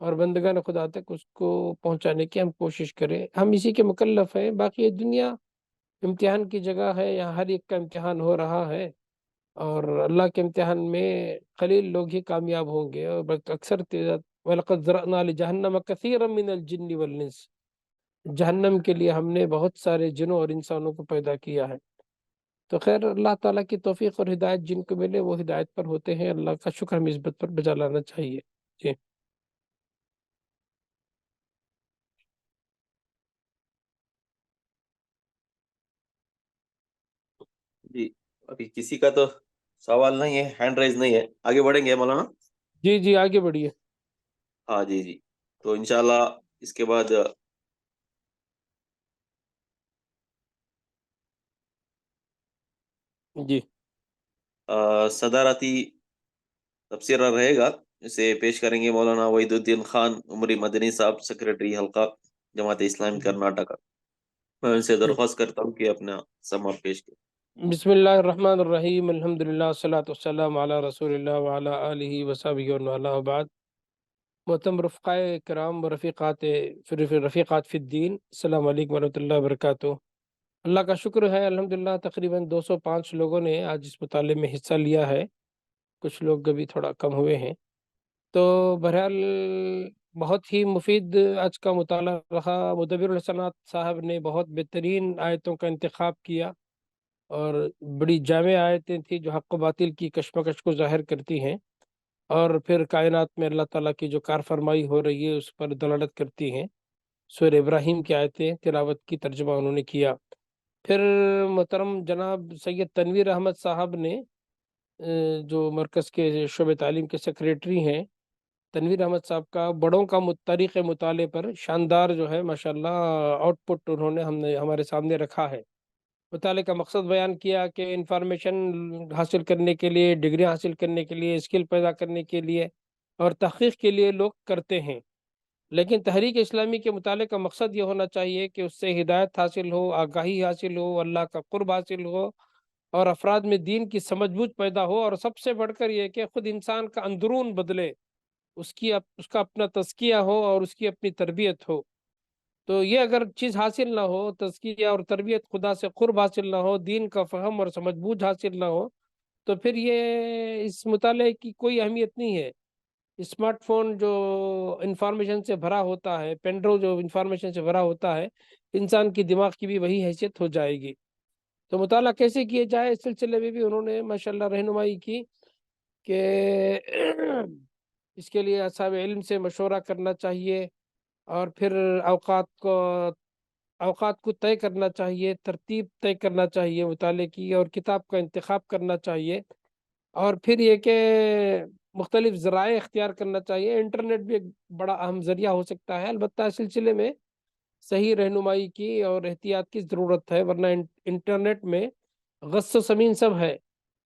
اور بندگان خدا تک اس کو پہنچانے کی ہم کوشش کریں. ہم اسی کے مکلف ہیں. باقی یہ دنیا امتحان کی جگہ ہے، یہاں ہر ایک کا امتحان ہو رہا ہے، اور اللہ کے امتحان میں قلیل لوگ ہی کامیاب ہوں گے، اور بلکہ اکثر وَلَقَدْ ذَرَأْنَا لِجَهَنَّمَ كَثِيرًا مِنَ الْجِنِّ وَالْإِنسِ. جہنم کے لیے ہم نے بہت سارے جنوں اور انسانوں کو پیدا کیا ہے. تو خیر، اللہ تعالیٰ کی توفیق اور ہدایت جن کو ملے وہ ہدایت پر ہوتے ہیں. اللہ کا شکر ہمیں اس بات پر بجا لانا چاہیے. جی جی ابھی کسی کا تو سوال نہیں ہے، ہینڈ رائز نہیں ہے، آگے بڑھیں گے مولانا. جی جی آگے بڑھیے. ہاں جی جی. تو انشاءاللہ اس کے بعد جی صدارتی تبصرہ رہے گا، اسے پیش کریں گے مولانا وحید الدین خان عمری مدنی صاحب، سیکریٹری حلقہ جماعت اسلامی کرناٹکا. میں ان سے درخواست کرتا ہوں کہ اپنا سماعت پیش کریں. بسم اللہ الرحمن الرحیم. الحمدللہ والصلاة والسلام علی رسول اللہ وعلی آلہ وصحبہ ومن والاه وبعد. محترم رفقائے کرام و رفیقات فی الدین، السلام علیکم ورحمۃ اللہ وبرکاتہ. اللہ کا شکر ہے، الحمدللہ تقریباً 205 لوگوں نے آج اس مطالعے میں حصہ لیا ہے. کچھ لوگ ابھی تھوڑا کم ہوئے ہیں. تو بہرحال بہت ہی مفید آج کا مطالعہ رہا. مدبر الحسنات صاحب نے بہت بہترین آیتوں کا انتخاب کیا، اور بڑی جامع آیتیں تھیں جو حق و باطل کی کشمکش کو ظاہر کرتی ہیں، اور پھر کائنات میں اللہ تعالیٰ کی جو کار فرمائی ہو رہی ہے اس پر دلالت کرتی ہیں. سورہ ابراہیم کی آیتیں تلاوت کی ترجمہ انہوں نے کیا. پھر محترم جناب سید تنویر احمد صاحب نے جو مرکز کے شعبہ تعلیم کے سیکریٹری ہیں، تنویر احمد صاحب کا بڑوں کا طریق مطالعے پر شاندار جو ہے ماشاءاللہ آؤٹ پٹ انہوں نے ہمارے سامنے رکھا ہے. مطالعے کا مقصد بیان کیا کہ انفارمیشن حاصل کرنے کے لیے، ڈگری حاصل کرنے کے لیے، اسکل پیدا کرنے کے لیے اور تحقیق کے لیے لوگ کرتے ہیں، لیکن تحریک اسلامی کے مطالعے کا مقصد یہ ہونا چاہیے کہ اس سے ہدایت حاصل ہو، آگاہی حاصل ہو، اللہ کا قرب حاصل ہو، اور افراد میں دین کی سمجھ بوجھ پیدا ہو، اور سب سے بڑھ کر یہ کہ خود انسان کا اندرون بدلے، اس کا اپنا تزکیہ ہو اور اس کی اپنی تربیت ہو. تو یہ اگر چیز حاصل نہ ہو، تزکیہ اور تربیت، خدا سے قرب حاصل نہ ہو، دین کا فہم اور سمجھ بوجھ حاصل نہ ہو، تو پھر یہ اس مطالعے کی کوئی اہمیت نہیں ہے. اسمارٹ فون جو انفارمیشن سے بھرا ہوتا ہے، پین ڈرائیو جو انفارمیشن سے بھرا ہوتا ہے، انسان کی دماغ کی بھی وہی حیثیت ہو جائے گی. تو مطالعہ کیسے کیے جائے اس سلسلے میں بھی انہوں نے ماشاءاللہ رہنمائی کی کہ اس کے لیے اصحاب علم سے مشورہ کرنا چاہیے، اور پھر اوقات کو طے کرنا چاہیے، ترتیب طے کرنا چاہیے مطالعے کی، اور کتاب کا انتخاب کرنا چاہیے، اور پھر یہ کہ مختلف ذرائع اختیار کرنا چاہیے. انٹرنیٹ بھی ایک بڑا اہم ذریعہ ہو سکتا ہے، البتہ اس سلسلے میں صحیح رہنمائی کی اور احتیاط کی ضرورت ہے، ورنہ انٹرنیٹ میں غص و سمین سب ہے،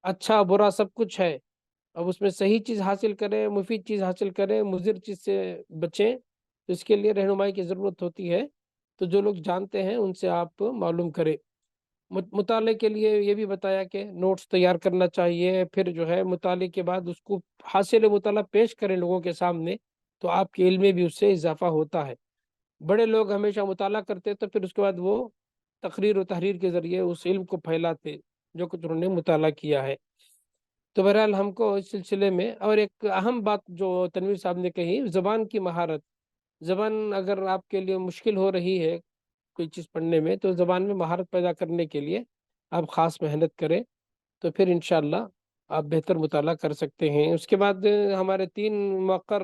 اچھا برا سب کچھ ہے. اب اس میں صحیح چیز حاصل کریں، مفید چیز حاصل کریں، مضر چیز سے بچیں. تو اس کے لیے رہنمائی کی ضرورت ہوتی ہے. تو جو لوگ جانتے ہیں ان سے آپ معلوم کریں. مطالعے کے لیے یہ بھی بتایا کہ نوٹس تیار کرنا چاہیے، پھر جو ہے مطالعے کے بعد اس کو حاصل مطالعہ پیش کریں لوگوں کے سامنے، تو آپ کے علم میں بھی اس سے اضافہ ہوتا ہے. بڑے لوگ ہمیشہ مطالعہ کرتے تو پھر اس کے بعد وہ تقریر و تحریر کے ذریعے اس علم کو پھیلاتے جو کچھ انہوں نے مطالعہ کیا ہے. تو بہرحال ہم کو اس سلسلے میں، اور ایک اہم بات جو تنویر صاحب نے کہی، زبان کی مہارت. زبان اگر آپ کے لیے مشکل ہو رہی ہے کوئی چیز پڑھنے میں، تو زبان میں مہارت پیدا کرنے کے لیے آپ خاص محنت کریں، تو پھر انشاءاللہ آپ بہتر مطالعہ کر سکتے ہیں. اس کے بعد ہمارے 3 مؤقر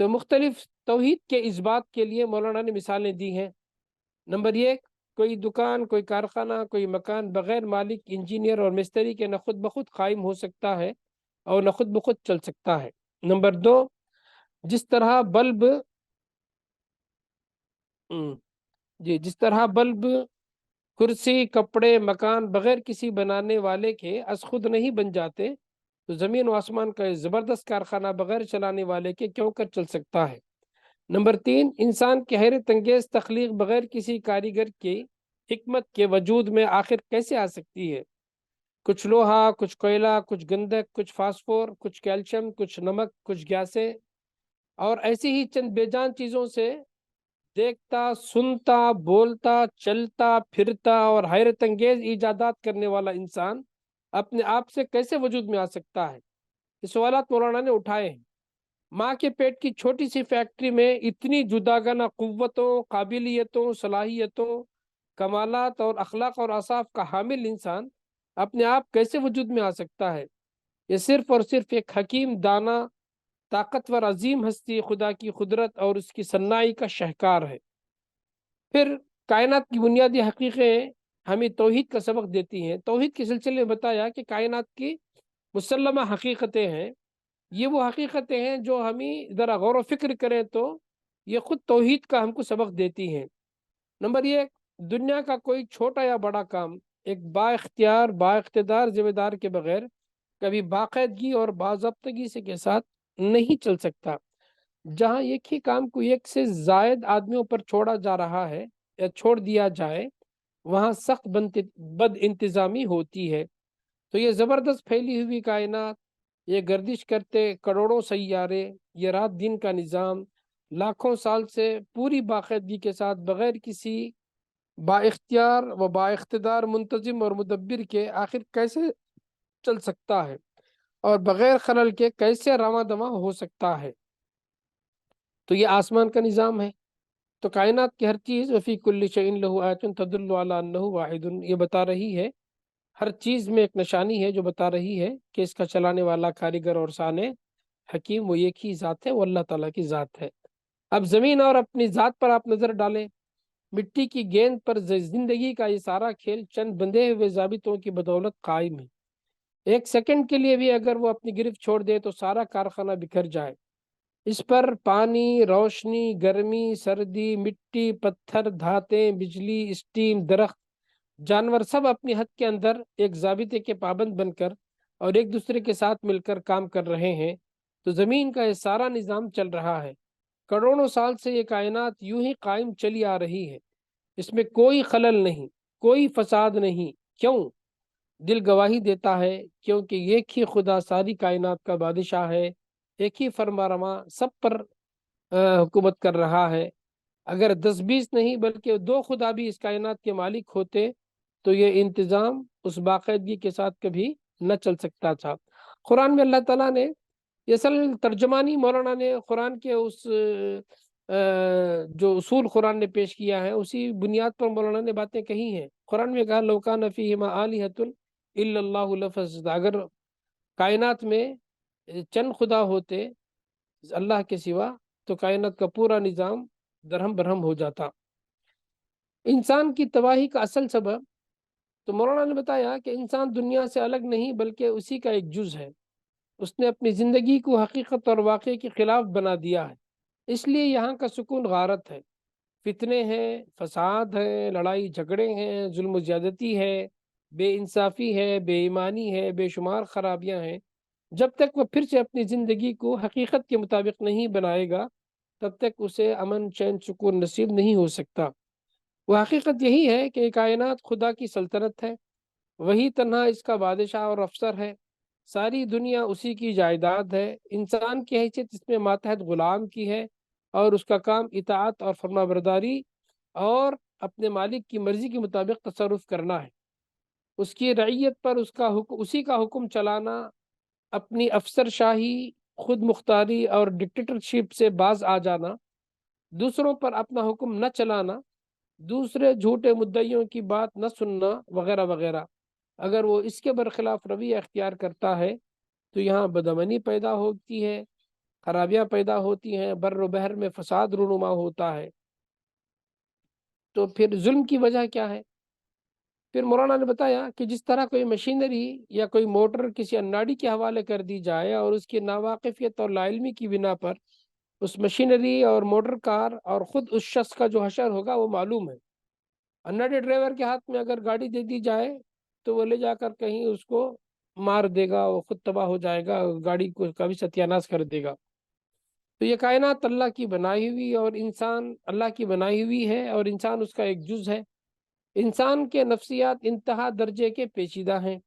تو مختلف توحید کے اس بات کے لیے مولانا نے مثالیں دی ہیں۔ نمبر 1، کوئی دکان، کوئی کارخانہ، کوئی مکان بغیر مالک، انجینئر اور مستری کے نہ خود بخود قائم ہو سکتا ہے اور نہ خود بخود چل سکتا ہے۔ نمبر 2، جس طرح بلب جس طرح بلب، کرسی، کپڑے، مکان بغیر کسی بنانے والے کے از خود نہیں بن جاتے، تو زمین و آسمان کا زبردست کارخانہ بغیر چلانے والے کے کیوں کر چل سکتا ہے۔ نمبر 3، انسان کی حیرت انگیز تخلیق بغیر کسی کاریگر کی حکمت کے وجود میں آخر کیسے آ سکتی ہے؟ کچھ لوہا، کچھ کوئلہ، کچھ گندک، کچھ فاسفور، کچھ کیلشیم، کچھ نمک، کچھ گیسیں اور ایسی ہی چند بے جان چیزوں سے دیکھتا، سنتا، بولتا، چلتا، پھرتا اور حیرت انگیز ایجادات کرنے والا انسان اپنے آپ سے کیسے وجود میں آ سکتا ہے؟ یہ سوالات مولانا نے اٹھائے ہیں۔ ماں کے پیٹ کی چھوٹی سی فیکٹری میں اتنی جداگانہ قوتوں، قابلیتوں، صلاحیتوں، کمالات اور اخلاق اور اوصاف کا حامل انسان اپنے آپ کیسے وجود میں آ سکتا ہے؟ یہ صرف اور صرف ایک حکیم، دانا، طاقتور، عظیم ہستی خدا کی قدرت اور اس کی صناعی کا شاہکار ہے۔ پھر کائنات کی بنیادی حقیقتیں ہمیں توحید کا سبق دیتی ہیں۔ توحید کے سلسلے میں بتایا کہ کائنات کی مسلمہ حقیقتیں ہیں، یہ وہ حقیقتیں ہیں جو ہمیں ذرا غور و فکر کریں تو یہ خود توحید کا ہم کو سبق دیتی ہیں۔ نمبر 1، دنیا کا کوئی چھوٹا یا بڑا کام ایک با اختیار، با اقتدار ذمہ دار کے بغیر کبھی باقاعدگی اور باضابطگی سے کے ساتھ نہیں چل سکتا۔ جہاں ایک ہی کام کو ایک سے زائد آدمیوں پر چھوڑا جا رہا ہے یا چھوڑ دیا جائے، وہاں سخت بد انتظامی ہوتی ہے۔ تو یہ زبردست پھیلی ہوئی کائنات، یہ گردش کرتے کروڑوں سیارے، یہ رات دن کا نظام لاکھوں سال سے پوری باقاعدگی کے ساتھ بغیر کسی با اختیار و با اقتدار منتظم اور مدبر کے آخر کیسے چل سکتا ہے اور بغیر خلل کے کیسے رواں دواں ہو سکتا ہے؟ تو یہ آسمان کا نظام ہے۔ تو کائنات کی ہر چیز وفی کل شیء لہ آیۃ تدل علی انہ واحد، یہ بتا رہی ہے، ہر چیز میں ایک نشانی ہے جو بتا رہی ہے کہ اس کا چلانے والا، کاریگر اور صانع حکیم وہ ایک ہی ذات ہے، وہ اللہ تعالیٰ کی ذات ہے۔ اب زمین اور اپنی ذات پر آپ نظر ڈالیں۔ مٹی کی گیند پر زندگی کا یہ سارا کھیل چند بندھے ہوئے ضابطوں کی بدولت قائم ہے۔ ایک سیکنڈ کے لیے بھی اگر وہ اپنی گرفت چھوڑ دے تو سارا کارخانہ بکھر جائے۔ اس پر پانی، روشنی، گرمی، سردی، مٹی، پتھر، دھاتیں، بجلی، اسٹیم، درخت، جانور سب اپنی حد کے اندر ایک ضابطے کے پابند بن کر اور ایک دوسرے کے ساتھ مل کر کام کر رہے ہیں۔ تو زمین کا یہ سارا نظام چل رہا ہے۔ کروڑوں سال سے یہ کائنات یوں ہی قائم چلی آ رہی ہے، اس میں کوئی خلل نہیں، کوئی فساد نہیں۔ کیوں؟ دل گواہی دیتا ہے کیونکہ ایک ہی خدا ساری کائنات کا بادشاہ ہے، ایک ہی فرما رواں سب پر حکومت کر رہا ہے۔ اگر 10-20 نہیں بلکہ 2 خدا بھی اس کائنات کے مالک ہوتے تو یہ انتظام اس باقاعدگی کے ساتھ کبھی نہ چل سکتا تھا۔ قرآن میں اللہ تعالیٰ نے یہ اصل ترجمانی مولانا نے قرآن کے اس جو اصول قرآن نے پیش کیا ہے اسی بنیاد پر مولانا نے باتیں کہی ہیں۔ قرآن میں کہا لو کان فیہما آلہۃ الا اللہ لفسدتا، اگر کائنات میں چند خدا ہوتے اللہ کے سوا تو کائنات کا پورا نظام درہم برہم ہو جاتا۔ انسان کی تباہی کا اصل سبب تو مولانا نے بتایا کہ انسان دنیا سے الگ نہیں بلکہ اسی کا ایک جز ہے۔ اس نے اپنی زندگی کو حقیقت اور واقعے کے خلاف بنا دیا ہے، اس لیے یہاں کا سکون غارت ہے۔ فتنے ہیں، فساد ہے، لڑائی جھگڑے ہیں، ظلم و زیادتی ہے، بے انصافی ہے، بے ایمانی ہے، بے شمار خرابیاں ہیں۔ جب تک وہ پھر سے اپنی زندگی کو حقیقت کے مطابق نہیں بنائے گا تب تک اسے امن، چین، سکون نصیب نہیں ہو سکتا۔ وہ حقیقت یہی ہے کہ کائنات خدا کی سلطنت ہے، وہی تنہا اس کا بادشاہ اور افسر ہے، ساری دنیا اسی کی جائیداد ہے۔ انسان کی حیثیت اس میں ماتحت غلام کی ہے اور اس کا کام اطاعت اور فرما برداری اور اپنے مالک کی مرضی کے مطابق تصرف کرنا ہے۔ اس کی رعیت پر اسی کا حکم چلانا، اپنی افسر شاہی، خود مختاری اور ڈکٹیٹرشپ سے باز آ جانا، دوسروں پر اپنا حکم نہ چلانا، دوسرے جھوٹے مدعیوں کی بات نہ سننا وغیرہ وغیرہ۔ اگر وہ اس کے برخلاف رویہ اختیار کرتا ہے تو یہاں بدامنی پیدا ہوتی ہے، خرابیاں پیدا ہوتی ہیں، بر و بحر میں فساد رونما ہوتا ہے، تو پھر ظلم کی وجہ کیا ہے؟ پھر مولانا نے بتایا کہ جس طرح کوئی مشینری یا کوئی موٹر کسی اناڑی کے حوالے کر دی جائے اور اس کی ناواقفیت اور لا علمی کی بنا پر اس مشینری اور موٹر کار اور خود اس شخص کا جو حشر ہوگا وہ معلوم ہے. اناڑی ڈرائیور کے ہاتھ میں اگر گاڑی دے دی جائے تو وہ لے جا کر کہیں اس کو مار دے گا، وہ خود تباہ ہو جائے گا، گاڑی کو کبھی ستیہ ناش کر دے گا. تو یہ کائنات اللہ کی بنائی ہوئی اور انسان اللہ کی بنائی ہوئی ہے اور انسان اس کا ایک جز ہے. انسان کے نفسیات انتہا درجے کے پیچیدہ ہیں،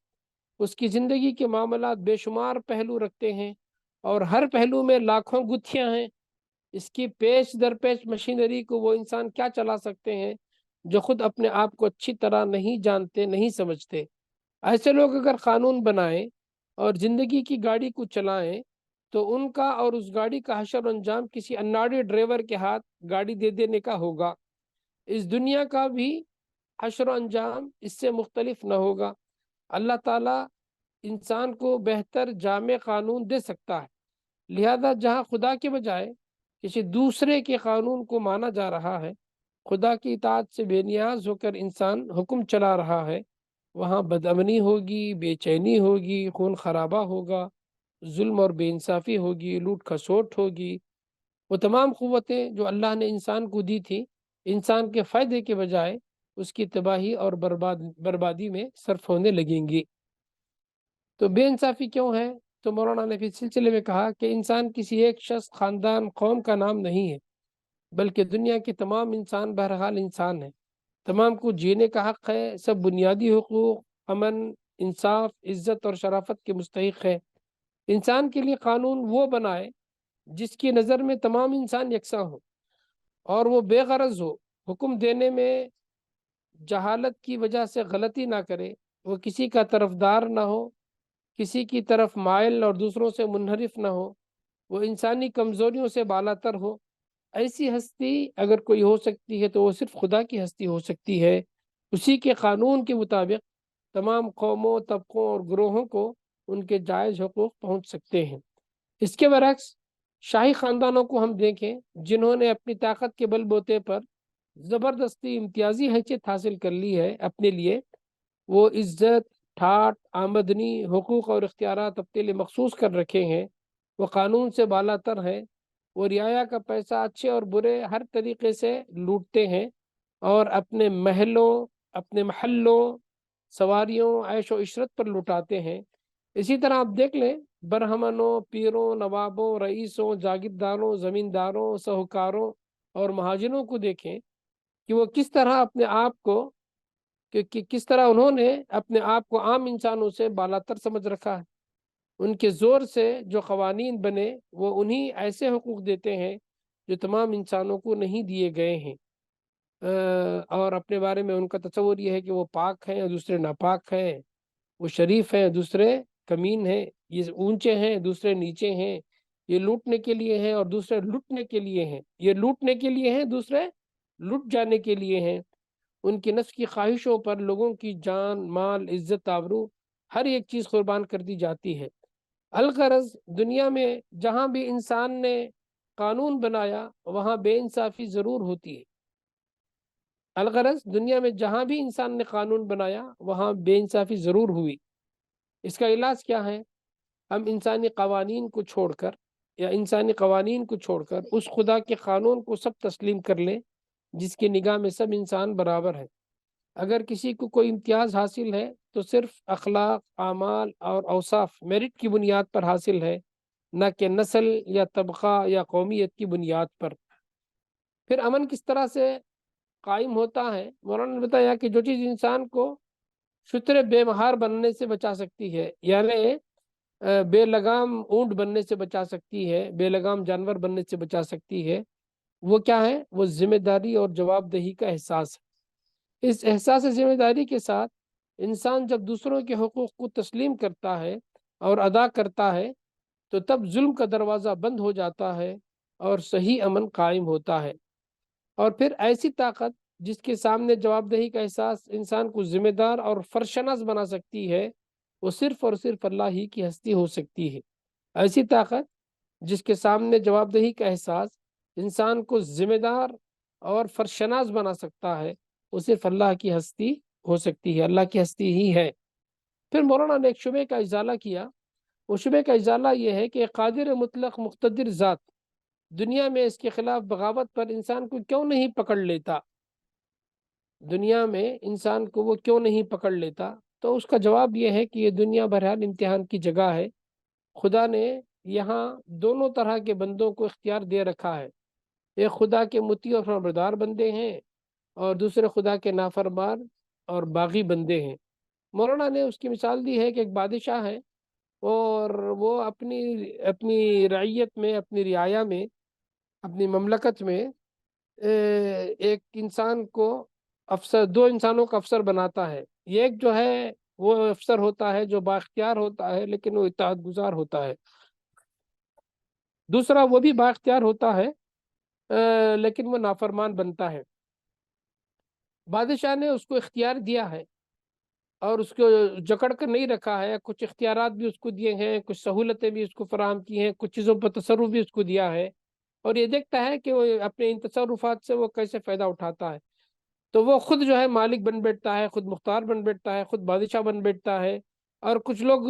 اس کی زندگی کے معاملات بے شمار پہلو رکھتے ہیں اور ہر پہلو میں لاکھوں گتھیاں ہیں. اس کی پیش در پیش مشینری کو وہ انسان کیا چلا سکتے ہیں جو خود اپنے آپ کو اچھی طرح نہیں جانتے، نہیں سمجھتے. ایسے لوگ اگر قانون بنائیں اور زندگی کی گاڑی کو چلائیں تو ان کا اور اس گاڑی کا حشر انجام کسی اناڑی ڈرائیور کے ہاتھ گاڑی دے دینے کا ہوگا. اس دنیا کا بھی حشر و انجام اس سے مختلف نہ ہوگا. اللہ تعالیٰ انسان کو بہتر جامع قانون دے سکتا ہے، لہذا جہاں خدا کے بجائے کسی دوسرے کے قانون کو مانا جا رہا ہے، خدا کی اطاعت سے بے نیاز ہو کر انسان حکم چلا رہا ہے، وہاں بدامنی ہوگی، بے چینی ہوگی، خون خرابہ ہوگا، ظلم اور بے انصافی ہوگی، لوٹ کھسوٹ ہوگی. وہ تمام قوتیں جو اللہ نے انسان کو دی تھی انسان کے فائدے کے بجائے اس کی تباہی اور بربادی میں صرف ہونے لگیں گی. تو بے انصافی کیوں ہے؟ تو مولانا نے اس سلسلے میں کہا کہ انسان کسی ایک شخص، خاندان، قوم کا نام نہیں ہے، بلکہ دنیا کے تمام انسان بہرحال انسان ہیں. تمام کو جینے کا حق ہے، سب بنیادی حقوق، امن، انصاف، عزت اور شرافت کے مستحق ہے. انسان کے لیے قانون وہ بنائے جس کی نظر میں تمام انسان یکساں ہو اور وہ بے غرض ہو، حکم دینے میں جہالت کی وجہ سے غلطی نہ کرے، وہ کسی کا طرفدار نہ ہو، کسی کی طرف مائل اور دوسروں سے منحرف نہ ہو، وہ انسانی کمزوریوں سے بالاتر ہو. ایسی ہستی اگر کوئی ہو سکتی ہے تو وہ صرف خدا کی ہستی ہو سکتی ہے. اسی کے قانون کے مطابق تمام قوموں، طبقوں اور گروہوں کو ان کے جائز حقوق پہنچ سکتے ہیں. اس کے برعکس شاہی خاندانوں کو ہم دیکھیں جنہوں نے اپنی طاقت کے بل بوتے پر زبردستی امتیازی حیثیت حاصل کر لی ہے اپنے لیے، وہ عزت، ٹھاٹ، آمدنی، حقوق اور اختیارات اپنے لیے مخصوص کر رکھے ہیں، وہ قانون سے بالاتر ہیں، وہ رعایا کا پیسہ اچھے اور برے ہر طریقے سے لوٹتے ہیں اور اپنے محلوں، اپنے محلوں، سواریوں، عیش و عشرت پر لٹاتے ہیں. اسی طرح آپ دیکھ لیں برہمنوں، پیروں، نوابوں، رئیسوں، جاگیرداروں، زمینداروں، سہوکاروں اور مہاجروں کو دیکھیں کہ وہ کس طرح اپنے آپ کو کس طرح انہوں نے اپنے آپ کو عام انسانوں سے بالاتر سمجھ رکھا ہے. ان کے زور سے جو قوانین بنے وہ انہی ایسے حقوق دیتے ہیں جو تمام انسانوں کو نہیں دیے گئے ہیں، اور اپنے بارے میں ان کا تصور یہ ہے کہ وہ پاک ہیں اور دوسرے ناپاک ہیں، وہ شریف ہیں دوسرے کمین ہیں، یہ اونچے ہیں دوسرے نیچے ہیں، یہ لوٹنے کے لیے ہیں اور دوسرے لٹنے کے لیے ہیں، یہ لوٹنے کے لیے ہیں دوسرے لٹ جانے کے لیے ہیں. ان کی نفس کی خواہشوں پر لوگوں کی جان، مال، عزت، آبرو، ہر ایک چیز قربان کر دی جاتی ہے. الغرض دنیا میں جہاں بھی انسان نے قانون بنایا وہاں بے انصافی ضرور ہوتی ہے. الغرض دنیا میں جہاں بھی انسان نے قانون بنایا وہاں بے انصافی ضرور ہوئی. اس کا علاج کیا ہے؟ ہم انسانی قوانین کو چھوڑ کر اس خدا کے قانون کو سب تسلیم کر لیں جس کی نگاہ میں سب انسان برابر ہے. اگر کسی کو کوئی امتیاز حاصل ہے تو صرف اخلاق، اعمال اور اوصاف، میرٹ کی بنیاد پر حاصل ہے، نہ کہ نسل یا طبقہ یا قومیت کی بنیاد پر. پھر امن کس طرح سے قائم ہوتا ہے؟ مولانا نے بتایا کہ جو چیز انسان کو شتر بے مہار بننے سے بچا سکتی ہے، یعنی بے لگام اونٹ بننے سے بچا سکتی ہے، بے لگام جانور بننے سے بچا سکتی ہے، وہ کیا ہے؟ وہ ذمہ داری اور جواب دہی کا احساس ہے. اس احساس ذمہ داری کے ساتھ انسان جب دوسروں کے حقوق کو تسلیم کرتا ہے اور ادا کرتا ہے تو تب ظلم کا دروازہ بند ہو جاتا ہے اور صحیح امن قائم ہوتا ہے. اور پھر ایسی طاقت جس کے سامنے جواب دہی کا احساس انسان کو ذمہ دار اور فرشناس بنا سکتی ہے وہ صرف اور صرف اللہ ہی کی ہستی ہو سکتی ہے. ایسی طاقت جس کے سامنے جواب دہی کا احساس انسان کو ذمہ دار اور فرشناس بنا سکتا ہے، وہ صرف اللہ کی ہستی ہو سکتی ہے، اللہ کی ہستی ہی ہے۔ پھر مولانا نے ایک شبہ کا ازالہ کیا، وہ شبہ کا ازالہ یہ ہے کہ قادر مطلق مقتدر ذات دنیا میں اس کے خلاف بغاوت پر انسان کو کیوں نہیں پکڑ لیتا، دنیا میں انسان کو وہ کیوں نہیں پکڑ لیتا؟ تو اس کا جواب یہ ہے کہ یہ دنیا بہرحال امتحان کی جگہ ہے، خدا نے یہاں دونوں طرح کے بندوں کو اختیار دے رکھا ہے، ایک خدا کے مطیع اور فرمانبردار بندے ہیں اور دوسرے خدا کے نافرمان اور باغی بندے ہیں۔ مولانا نے اس کی مثال دی ہے کہ ایک بادشاہ ہے اور وہ اپنی رعیت میں، اپنی رعایا میں، اپنی مملکت میں ایک انسان کو افسر، دو انسانوں کا افسر بناتا ہے۔ یہ ایک جو ہے وہ افسر ہوتا ہے جو بااختیار ہوتا ہے لیکن وہ اطاعت گزار ہوتا ہے، دوسرا وہ بھی بااختیار ہوتا ہے لیکن وہ نافرمان بنتا ہے۔ بادشاہ نے اس کو اختیار دیا ہے اور اس کو جکڑ کر نہیں رکھا ہے، کچھ اختیارات بھی اس کو دیے ہیں، کچھ سہولتیں بھی اس کو فراہم کی ہیں، کچھ چیزوں پر تصرف بھی اس کو دیا ہے، اور یہ دیکھتا ہے کہ وہ اپنے ان تصرفات سے وہ کیسے فائدہ اٹھاتا ہے۔ تو وہ خود جو ہے مالک بن بیٹھتا ہے، خود مختار بن بیٹھتا ہے، خود بادشاہ بن بیٹھتا ہے، اور کچھ لوگ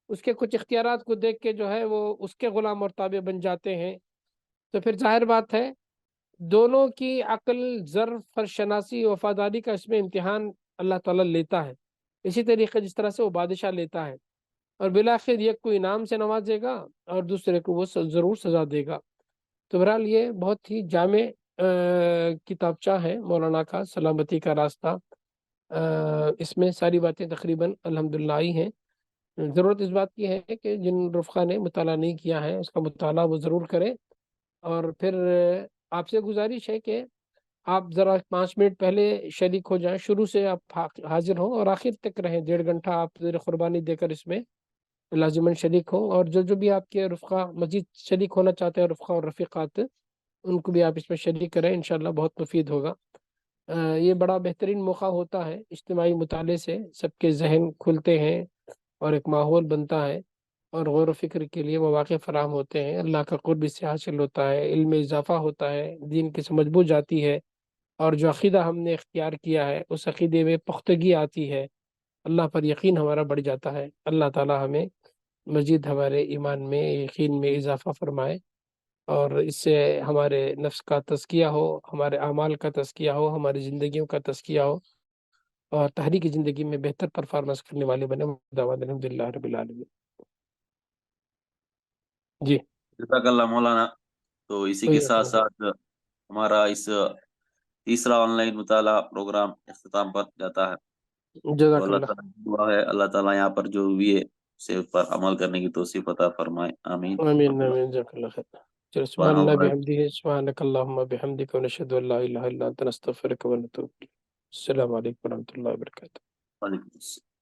اس کے کچھ اختیارات کو دیکھ کے جو ہے وہ اس کے غلام اور تابع بن جاتے ہیں۔ تو پھر ظاہر بات ہے دونوں کی عقل، ظرف، فرشناسی، وفاداری کا اس میں امتحان اللہ تعالیٰ لیتا ہے، اسی طریقے جس طرح سے وہ بادشاہ لیتا ہے، اور بالآخر ایک کو انعام سے نوازے گا اور دوسرے کو وہ ضرور سزا دے گا۔ تو بہرحال یہ بہت ہی جامع کتابچہ ہے مولانا کا سلامتی کا راستہ، اس میں ساری باتیں تقریباً الحمدللہ آئی ہیں۔ ضرورت اس بات کی ہے کہ جن رفقا نے مطالعہ نہیں کیا ہے اس کا مطالعہ وہ ضرور کریں، اور پھر آپ سے گزارش ہے کہ آپ ذرا 5 منٹ پہلے شریک ہو جائیں، شروع سے آپ حاضر ہوں اور آخر تک رہیں، 1.5 گھنٹہ آپ زیر قربانی دے کر اس میں لازماً شریک ہوں، اور جو بھی آپ کے رفقا مزید شریک ہونا چاہتے ہیں، رفقا اور رفیقات، ان کو بھی آپ اس میں شریک کریں، انشاءاللہ بہت مفید ہوگا۔ یہ بڑا بہترین موقع ہوتا ہے، اجتماعی مطالعے سے سب کے ذہن کھلتے ہیں اور ایک ماحول بنتا ہے اور غور و فکر کے لیے مواقع فراہم ہوتے ہیں، اللہ کا قرب اس سے حاصل ہوتا ہے، علم میں اضافہ ہوتا ہے، دین کی سمجھ بوجھ جاتی ہے، اور جو عقیدہ ہم نے اختیار کیا ہے اس عقیدے میں پختگی آتی ہے، اللہ پر یقین ہمارا بڑھ جاتا ہے۔ اللہ تعالی ہمیں مزید ہمارے ایمان میں، یقین میں اضافہ فرمائے، اور اس سے ہمارے نفس کا تزکیہ ہو، ہمارے اعمال کا تزکیہ ہو، ہماری زندگیوں کا تزکیہ ہو، اور تحریکی زندگی میں بہتر پرفارمنس کرنے والے بنے۔ دعوات الحمدللہ رب العالمین۔ جی جزاک اللہ مولانا۔ تو اسی کے ساتھ ساتھ ہمارا اس تیسرا آن لائن مطالعہ پروگرام اختتام پر جاتا ہے۔ تو جزاک اللہ اللہ، تعالیٰ کی دعا ہے اللہ تعالیٰ یہاں پر جو بھی ہے اسے پر عمل کرنے کی توفیق عطا فرمائے، آمین۔ آمین آمین، جزاک اللہ خیر۔ چلو سبحان سبحان اللہ اللہ۔ بحمدہ، سبحانک اللہم بحمدک، ونشہد ان لا الہ الا انت، نستغفرک ونتوب الیک۔ السلام علیکم ورحمۃ اللہ وبرکاتہ۔ وعلیکم السلام۔